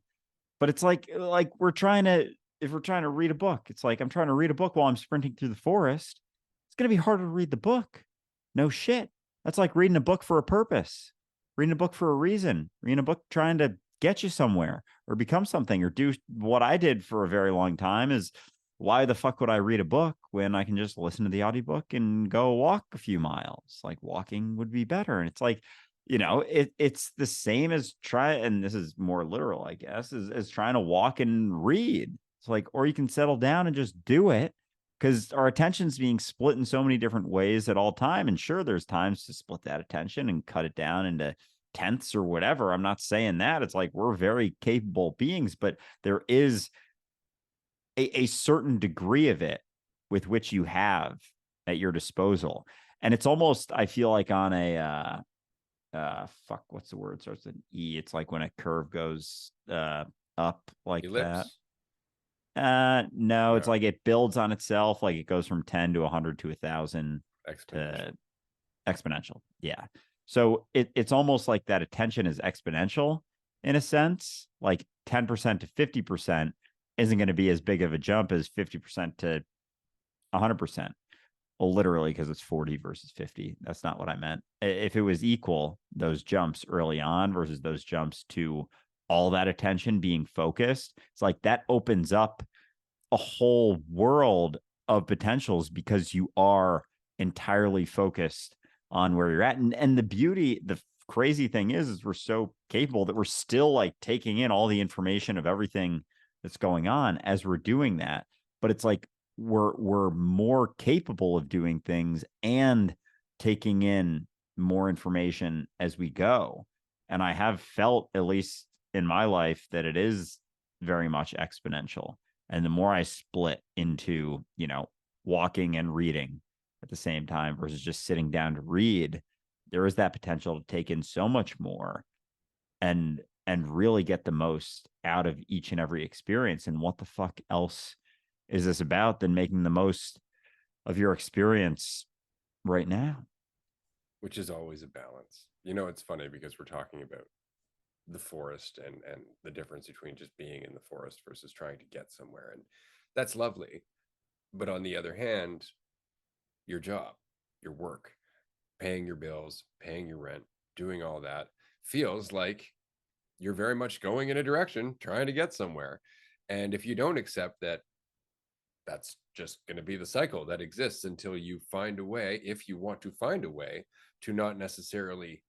But it's like if we're trying to read a book, it's like I'm trying to read a book while I'm sprinting through the forest. It's going to be harder to read the book. No shit. That's like reading a book for a purpose, reading a book for a reason, reading a book trying to get you somewhere or become something or do what I did for a very long time. Is why the fuck would I read a book when I can just listen to the audiobook and go walk a few miles? Like, walking would be better. And it's like, it's the same as and this is more literal, I guess, as trying to walk and read. It's like, or you can settle down and just do it, because our attention's being split in so many different ways at all time. And sure, there's times to split that attention and cut it down into tenths or whatever. I'm not saying that. It's like, we're very capable beings, but there is a certain degree of it with which you have at your disposal. And it's almost, I feel like, on a fuck, what's the word? It starts with an E. It's like when a curve goes up like Ellipse? that. No, it's No. like it builds on itself. Like, it goes from 10 to 100 to 1,000 Exponential. to exponential. Yeah. So it's almost like that attention is exponential in a sense. Like 10% to 50% isn't going to be as big of a jump as 50% to 100%. Well, literally, because it's 40 versus 50. That's not what I meant. If it was equal, those jumps early on versus those jumps to all that attention being focused, it's like that opens up a whole world of potentials because you are entirely focused on where you're at. And the beauty, the crazy thing is we're so capable that we're still, like, taking in all the information of everything that's going on as we're doing that. But it's like we're more capable of doing things and taking in more information as we go. And I have felt, at least in my life, that it is very much exponential. And the more I split into, walking and reading at the same time versus just sitting down to read, there is that potential to take in so much more and really get the most out of each and every experience. And what the fuck else is this about than making the most of your experience right now? Which is always a balance. It's funny because we're talking about the forest and the difference between just being in the forest versus trying to get somewhere. And that's lovely. But on the other hand, your job, your work, paying your bills, paying your rent, doing all that feels like you're very much going in a direction, trying to get somewhere. And if you don't accept that, that's just going to be the cycle that exists until you find a way, if you want to find a way, to not necessarily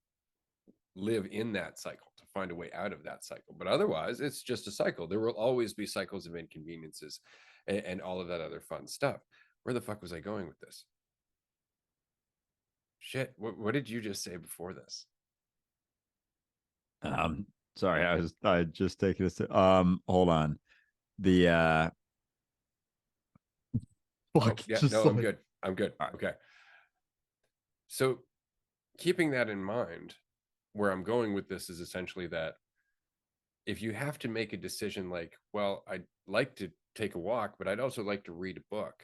live in that cycle, to find a way out of that cycle. But otherwise, it's just a cycle. There will always be cycles of inconveniences and all of that other fun stuff. Where the fuck was I going with this? Shit, what did you just say before this? Sorry, I just taking hold on. The fuck, Yeah, just no, like, I'm good. all right. Okay. So keeping that in mind, where I'm going with this is essentially that if you have to make a decision like, well, I'd like to take a walk, but I'd also like to read a book,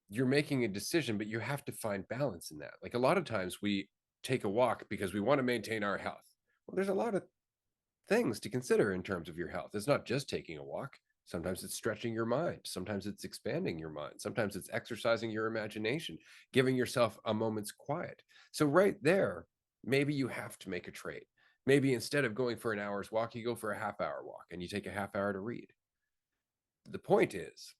you're making a decision, but you have to find balance in that. Like a lot of times we take a walk because we want to maintain our health. Well, there's a lot of things to consider in terms of your health. It's not just taking a walk. Sometimes it's stretching your mind. Sometimes it's expanding your mind. Sometimes it's exercising your imagination, giving yourself a moment's quiet. So, right there, maybe you have to make a trade. Maybe instead of going for an hour's walk, you go for a half-hour walk and you take a half hour to read. The point is,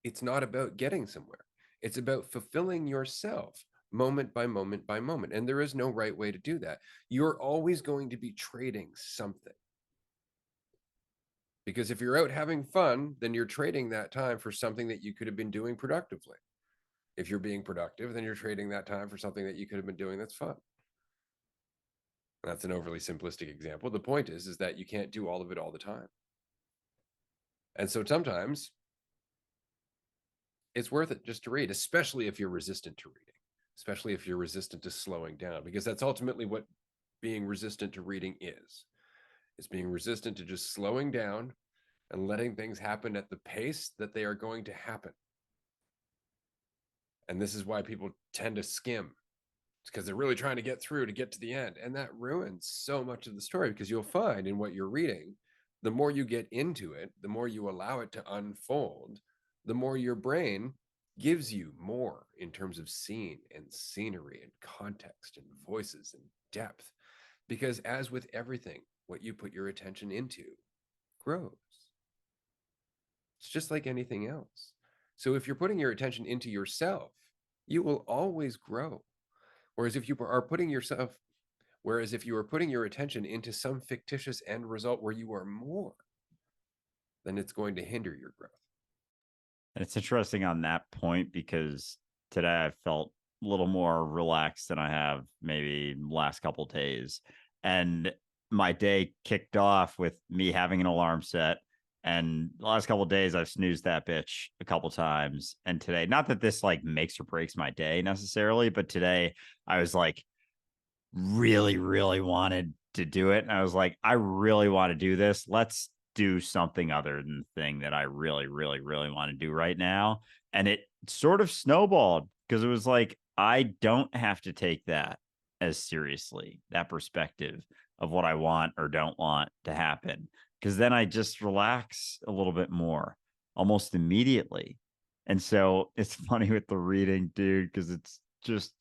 it's not about getting somewhere, it's about fulfilling yourself moment by moment by moment. And there is no right way to do that. You're always going to be trading something. Because if you're out having fun, then you're trading that time for something that you could have been doing productively. If you're being productive, then you're trading that time for something that you could have been doing that's fun. That's an overly simplistic example. The point is that you can't do all of it all the time. And so sometimes it's worth it just to read, especially if you're resistant to reading, especially if you're resistant to slowing down, because that's ultimately what being resistant to reading is. It's being resistant to just slowing down and letting things happen at the pace that they are going to happen. And this is why people tend to skim. It's because they're really trying to get through to get to the end. And that ruins so much of the story, because you'll find in what you're reading, the more you get into it, the more you allow it to unfold, the more your brain gives you more in terms of scene and scenery and context and voices and depth. Because as with everything, what you put your attention into grows. It's just like anything else. So if you're putting your attention into yourself, you will always grow. Whereas if you are putting your attention into some fictitious end result where you are more, then it's going to hinder your growth. And it's interesting on that point because today I felt a little more relaxed than I have maybe last couple days. And my day kicked off with me having an alarm set. And the last couple days I've snoozed that bitch a couple times. And today, not that this like makes or breaks my day necessarily, but today I was like really, really wanted to do it. And I was like, I really want to do this. Let's do something other than the thing that I really, really, really want to do right now. And it sort of snowballed because it was like, I don't have to take that as seriously, that perspective of what I want or don't want to happen. Because then I just relax a little bit more almost immediately. And so it's funny with the reading, dude, because it's just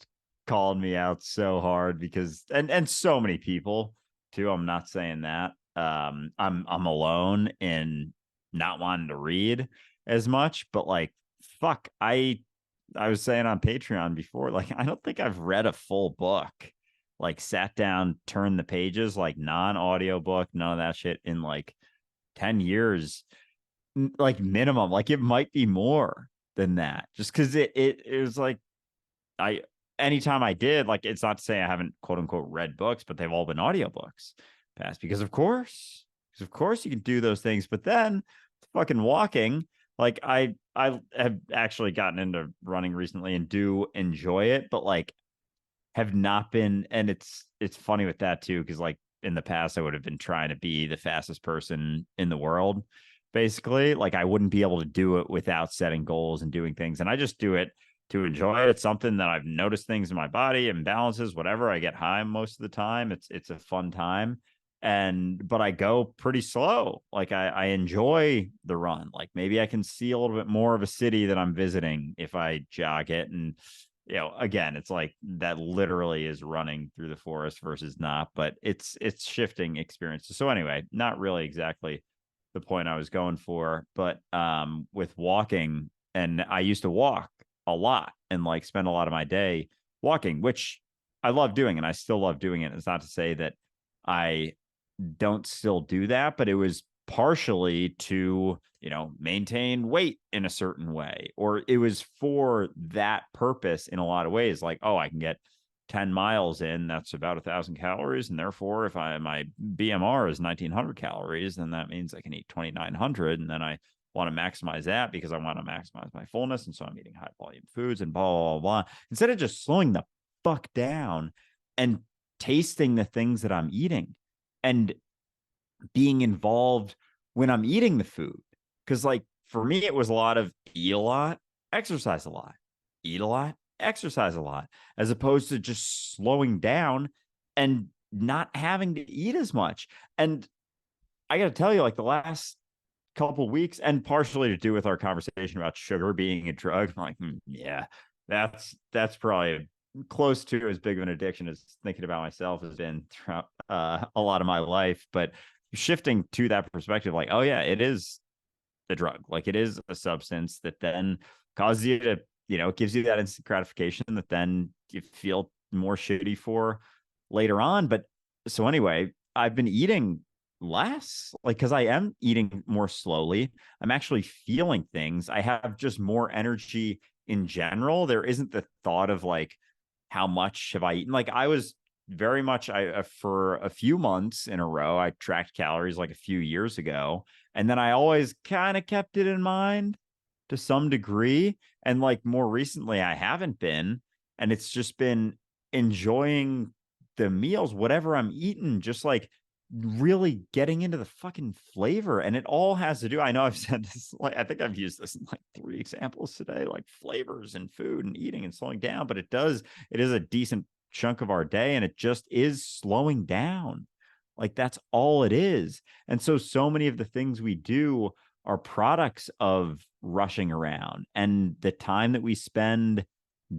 called me out so hard because and so many people too. I'm not saying that. I'm alone in not wanting to read as much, but like fuck, I was saying on Patreon before, like I don't think I've read a full book, like sat down, turned the pages, like non-audio book, none of that shit in like 10 years, like minimum. Like it might be more than that, just because it was like I anytime I did, like it's not to say I haven't quote unquote read books, but they've all been audiobooks past because of course because of course you can do those things, but then fucking walking, like I have actually gotten into running recently and do enjoy it, but like have not been, and it's funny with that too, because like in the past I would have been trying to be the fastest person in the world, basically. Like I wouldn't be able to do it without setting goals and doing things, and I just do it to enjoy it. It's something that I've noticed things in my body, imbalances, whatever. I get high most of the time. It's a fun time. And but I go pretty slow. Like I enjoy the run. Like maybe I can see a little bit more of a city that I'm visiting if I jog it. And again, it's like that literally is running through the forest versus not, but it's shifting experiences. So anyway, not really exactly the point I was going for, but with walking, and I used to walk a lot and like spend a lot of my day walking, which I love doing and I still love doing it. It's not to say that I don't still do that, but it was partially to, maintain weight in a certain way, or it was for that purpose in a lot of ways. Like, oh, I can get 10 miles in, that's about 1,000 calories. And therefore, if my BMR is 1,900 calories, then that means I can eat 2,900. And then I want to maximize that because I want to maximize my fullness. And so I'm eating high volume foods and blah, blah, blah. Instead of just slowing the fuck down and tasting the things that I'm eating and being involved when I'm eating the food. Because, like, for me, it was a lot of eat a lot, exercise a lot, eat a lot, exercise a lot, as opposed to just slowing down and not having to eat as much. And I got to tell you, like, the last couple weeks, and partially to do with our conversation about sugar being a drug, I'm like, yeah, that's probably close to as big of an addiction as thinking about myself has been throughout a lot of my life. But shifting to that perspective, like, oh yeah, it is a drug. Like it is a substance that then causes you to, it gives you that instant gratification that then you feel more shitty for later on. But so anyway, I've been eating less, like, because I am eating more slowly. I'm actually feeling things. I have just more energy in general. There isn't the thought of like, how much have I eaten? Like I was very much, I for a few months in a row, I tracked calories like a few years ago. And then I always kind of kept it in mind to some degree. And like more recently, I haven't been. And it's just been enjoying the meals, whatever I'm eating, just like really getting into the fucking flavor. And it all has to do, I know I've said this, like, I think I've used this in like 3 examples today, like flavors and food and eating and slowing down. But it is a decent chunk of our day, and it just is slowing down. Like that's all it is. And so many of the things we do are products of rushing around and the time that we spend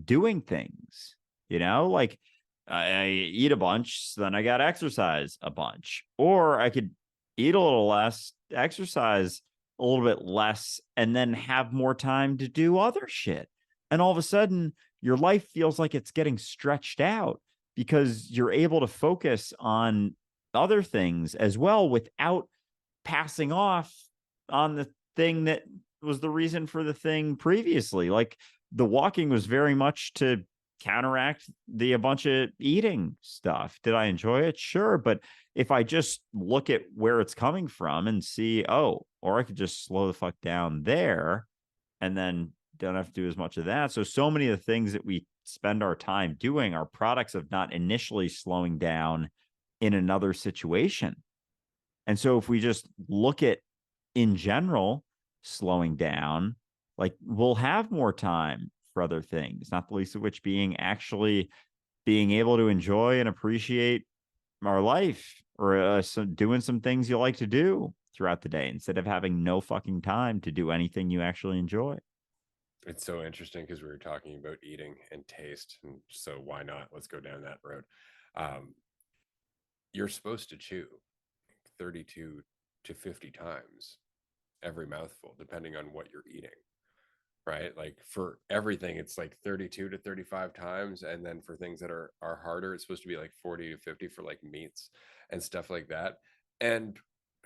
doing things, like I eat a bunch, so then I got to exercise a bunch, or I could eat a little less, exercise a little bit less, and then have more time to do other shit. And all of a sudden, your life feels like it's getting stretched out because you're able to focus on other things as well without passing off on the thing that was the reason for the thing previously. Like the walking was very much to counteract a bunch of eating stuff. Did I enjoy it? Sure. But if I just look at where it's coming from and see, oh, or I could just slow the fuck down there and then don't have to do as much of that. So many of the things that we spend our time doing are products of not initially slowing down in another situation. And so if we just look at in general slowing down, like we'll have more time for other things, not the least of which being actually being able to enjoy and appreciate our life, or doing some things you like to do throughout the day instead of having no fucking time to do anything you actually enjoy. It's so interesting because we were talking about eating and taste, and so why not? Let's go down that road. Um, you're supposed to chew 32 to 50 times every mouthful, depending on what you're eating, right? Like for everything, it's like 32 to 35 times. And then for things that are harder, it's supposed to be like 40 to 50 for like meats and stuff like that. And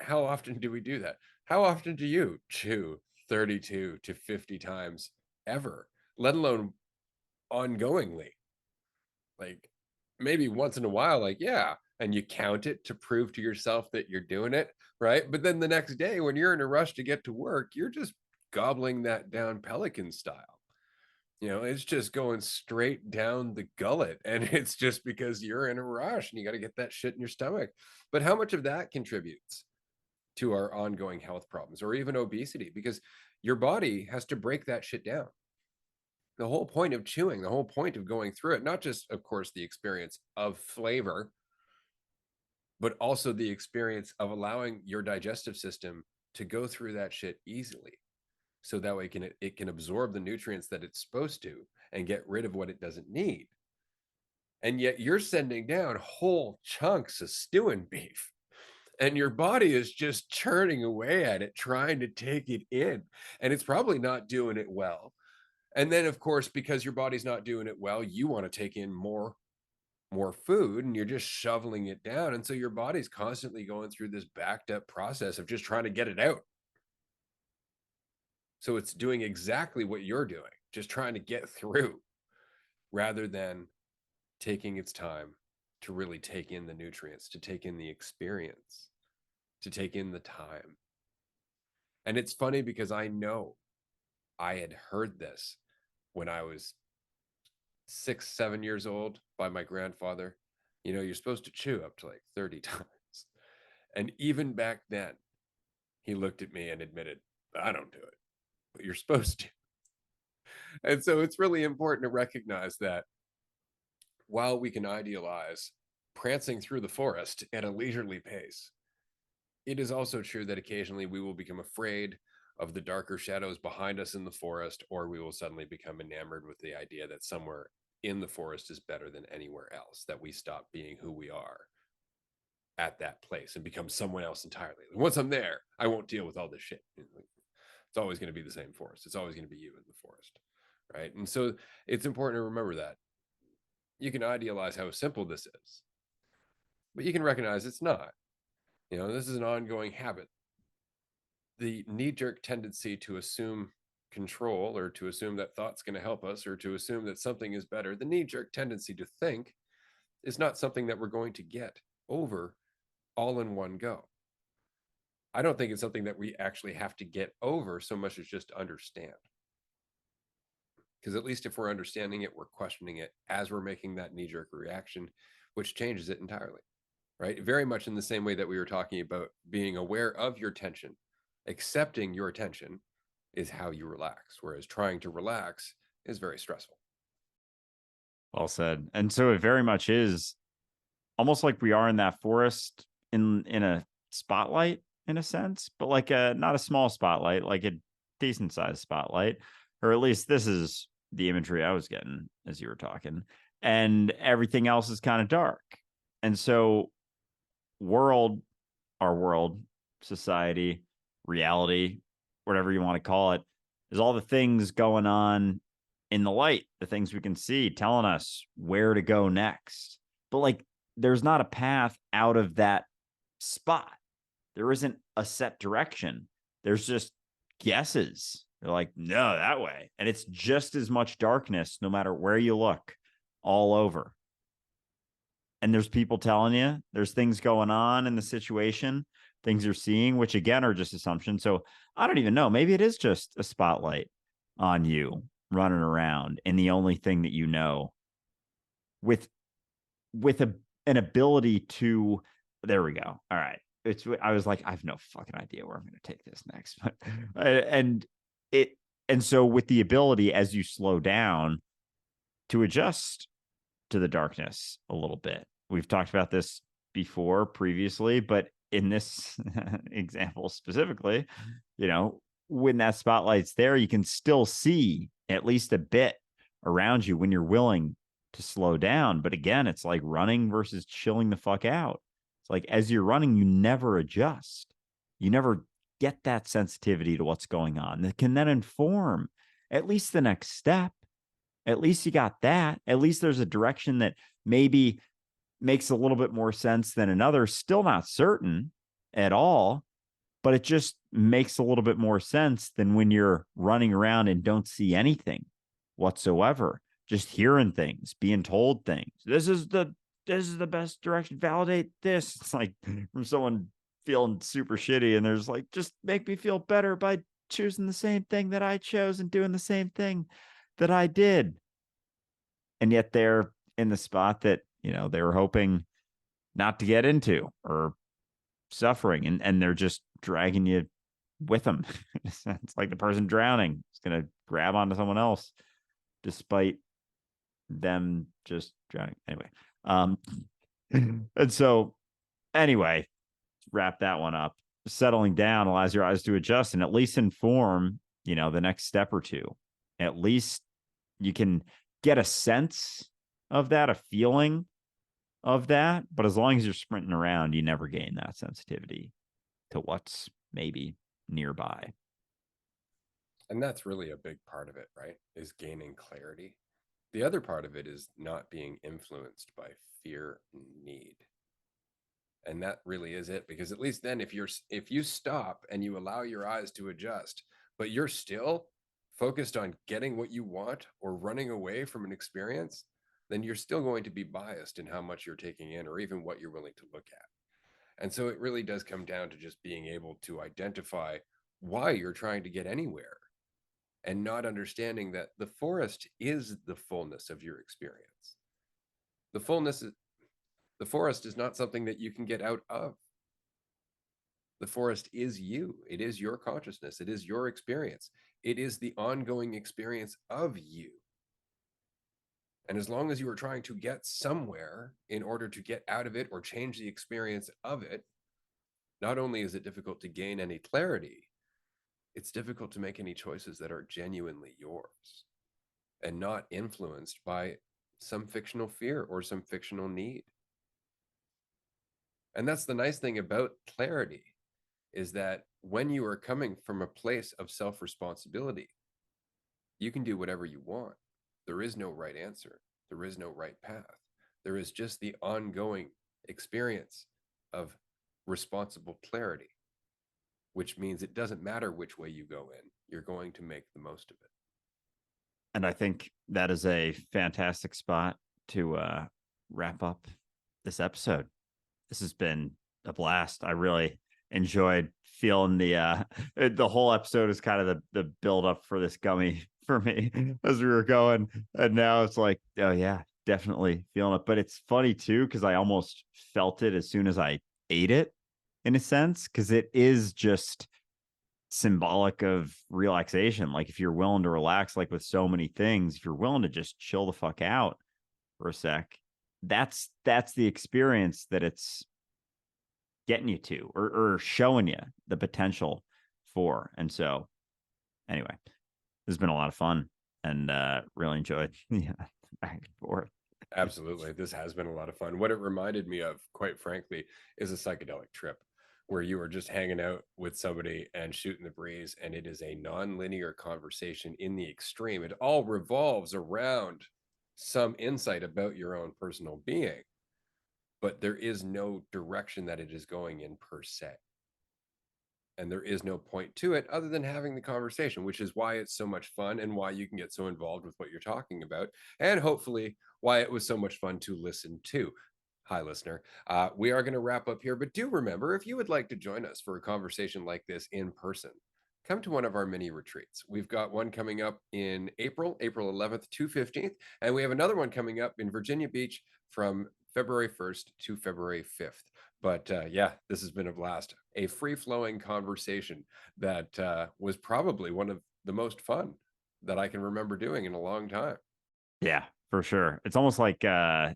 how often do we do that? How often do you chew 32 to 50 times ever, let alone ongoingly? Like maybe once in a while, like, yeah, and you count it to prove to yourself that you're doing it, right? But then the next day, when you're in a rush to get to work, you're just gobbling that down pelican style. It's just going straight down the gullet. And it's just because you're in a rush and you got to get that shit in your stomach. But how much of that contributes to our ongoing health problems or even obesity? Because your body has to break that shit down. The whole point of chewing, the whole point of going through it, not just, of course, the experience of flavor, but also the experience of allowing your digestive system to go through that shit easily. So that way it can absorb the nutrients that it's supposed to and get rid of what it doesn't need. And yet you're sending down whole chunks of stewing beef, and your body is just churning away at it, trying to take it in. And it's probably not doing it well. And then, of course, because your body's not doing it well, you want to take in more food, and you're just shoveling it down. And so your body's constantly going through this backed up process of just trying to get it out. So it's doing exactly what you're doing, just trying to get through rather than taking its time to really take in the nutrients, to take in the experience, to take in the time. And it's funny because I know I had heard this when I was 6, 7 years old by my grandfather. You're supposed to chew up to like 30 times. And even back then, he looked at me and admitted, I don't do it, but you're supposed to. And so it's really important to recognize that while we can idealize prancing through the forest at a leisurely pace, it is also true that occasionally we will become afraid of the darker shadows behind us in the forest, or we will suddenly become enamored with the idea that somewhere in the forest is better than anywhere else, that we stop being who we are at that place and become someone else entirely. Once I'm there, I won't deal with all this shit. It's always going to be the same forest. It's always going to be you in the forest, right? And so it's important to remember that. You can idealize how simple this is, but you can recognize it's not. This is an ongoing habit. The knee-jerk tendency to assume control, or to assume that thought's going to help us, or to assume that something is better, the knee-jerk tendency to think is not something that we're going to get over all in one go. I don't think it's something that we actually have to get over so much as just understand. Because at least if we're understanding it, we're questioning it as we're making that knee-jerk reaction, which changes it entirely, right? Very much in the same way that we were talking about being aware of your tension. Accepting your tension is how you relax, whereas trying to relax is very stressful. Well said. And so it very much is almost like we are in that forest in a spotlight, in a sense, but like not a small spotlight, like a decent sized spotlight, or at least this is the imagery I was getting as you were talking, and everything else is kind of dark. And so our world, society, reality, whatever you want to call it, is all the things going on in the light, the things we can see telling us where to go next. But like, there's not a path out of that spot. There isn't a set direction. There's just guesses. They're like, no, that way. And it's just as much darkness no matter where you look, all over. And there's people telling you there's things going on in the situation, things you're seeing, which again are just assumptions. So I don't even know. Maybe it is just a spotlight on you running around, and the only thing that you know with an ability to, there we go. All right. I was like, I have no fucking idea where I'm going to take this next. And so with the ability, as you slow down, to adjust to the darkness a little bit. We've talked about this before previously, but in this example specifically, when that spotlight's there, you can still see at least a bit around you when you're willing to slow down. But again, it's like running versus chilling the fuck out. It's like, as you're running, you never adjust. You never get that sensitivity to what's going on that can then inform at least the next step. At least you got that. At least there's a direction that maybe makes a little bit more sense than another. Still not certain at all, but it just makes a little bit more sense than when you're running around and don't see anything whatsoever. Just hearing things, being told things. This is the this is the best direction, validate this. It's like from someone feeling super shitty, and there's like, just make me feel better by choosing the same thing that I chose and doing the same thing that I did. And yet they're in the spot that, they were hoping not to get into, or suffering, and they're just dragging you with them. It's like the person drowning is going to grab onto someone else despite them just drowning. Anyway. And so anyway, wrap that one up. Settling down allows your eyes to adjust and at least inform, the next step or two. At least you can get a sense of that, a feeling of that. But as long as you're sprinting around, you never gain that sensitivity to what's maybe nearby. And that's really a big part of it, right? Is gaining clarity. The other part of it is not being influenced by fear and need. And that really is it, because at least then if you stop and you allow your eyes to adjust, but you're still focused on getting what you want or running away from an experience, then you're still going to be biased in how much you're taking in or even what you're willing to look at. And so it really does come down to just being able to identify why you're trying to get anywhere, and not understanding that the forest is the fullness of your experience. The forest is not something that you can get out of. The forest is you. It is your consciousness. It is your experience. It is the ongoing experience of you. And as long as you are trying to get somewhere in order to get out of it or change the experience of it, not only is it difficult to gain any clarity, it's difficult to make any choices that are genuinely yours and not influenced by some fictional fear or some fictional need. And that's the nice thing about clarity, is that when you are coming from a place of self-responsibility, you can do whatever you want. There is no right answer. There is no right path. There is just the ongoing experience of responsible clarity, which means it doesn't matter which way you go in, you're going to make the most of it. And I think that is a fantastic spot to wrap up this episode. This has been a blast. I really enjoyed feeling the whole episode is kind of the build up for this gummy for me as we were going. And now it's like, oh yeah, definitely feeling it. But it's funny too, because I almost felt it as soon as I ate it, in a sense, because it is just symbolic of relaxation. Like if you're willing to relax, like with so many things, if you're willing to just chill the fuck out for a sec, that's the experience that it's getting you to, or showing you the potential for. And so anyway, this has been a lot of fun, and really enjoyed back and forth. Absolutely. This has been a lot of fun. What it reminded me of, quite frankly, is a psychedelic trip where you are just hanging out with somebody and shooting the breeze, and it is a non-linear conversation in the extreme. It all revolves around some insight about your own personal being, but there is no direction that it is going in per se. And there is no point to it other than having the conversation, which is why it's so much fun and why you can get so involved with what you're talking about, and hopefully why it was so much fun to listen to. Hi, listener. We are going to wrap up here, but do remember, if you would like to join us for a conversation like this in person, come to one of our mini retreats. We've got one coming up in April 11th to 15th, and we have another one coming up in Virginia Beach from February 1st to February 5th. But yeah, this has been a blast. A free-flowing conversation that was probably one of the most fun that I can remember doing in a long time. Yeah, for sure. It's almost like I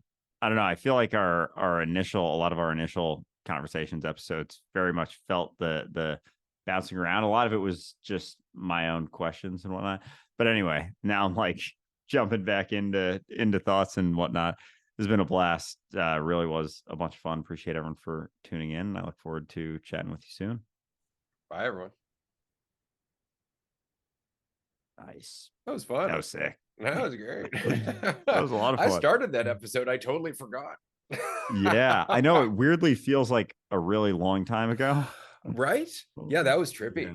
don't know. I feel like a lot of our initial conversations episodes very much felt the bouncing around. A lot of it was just my own questions and whatnot. But anyway, now I'm like jumping back into thoughts and whatnot. It's been a blast. Really was a bunch of fun. Appreciate everyone for tuning in. I look forward to chatting with you soon. Bye, everyone. Nice. That was fun. That was sick. That was great. That was a lot of fun. I started that episode. I totally forgot. Yeah, I know. It weirdly feels like a really long time ago. Right? Yeah, that was trippy. Yeah.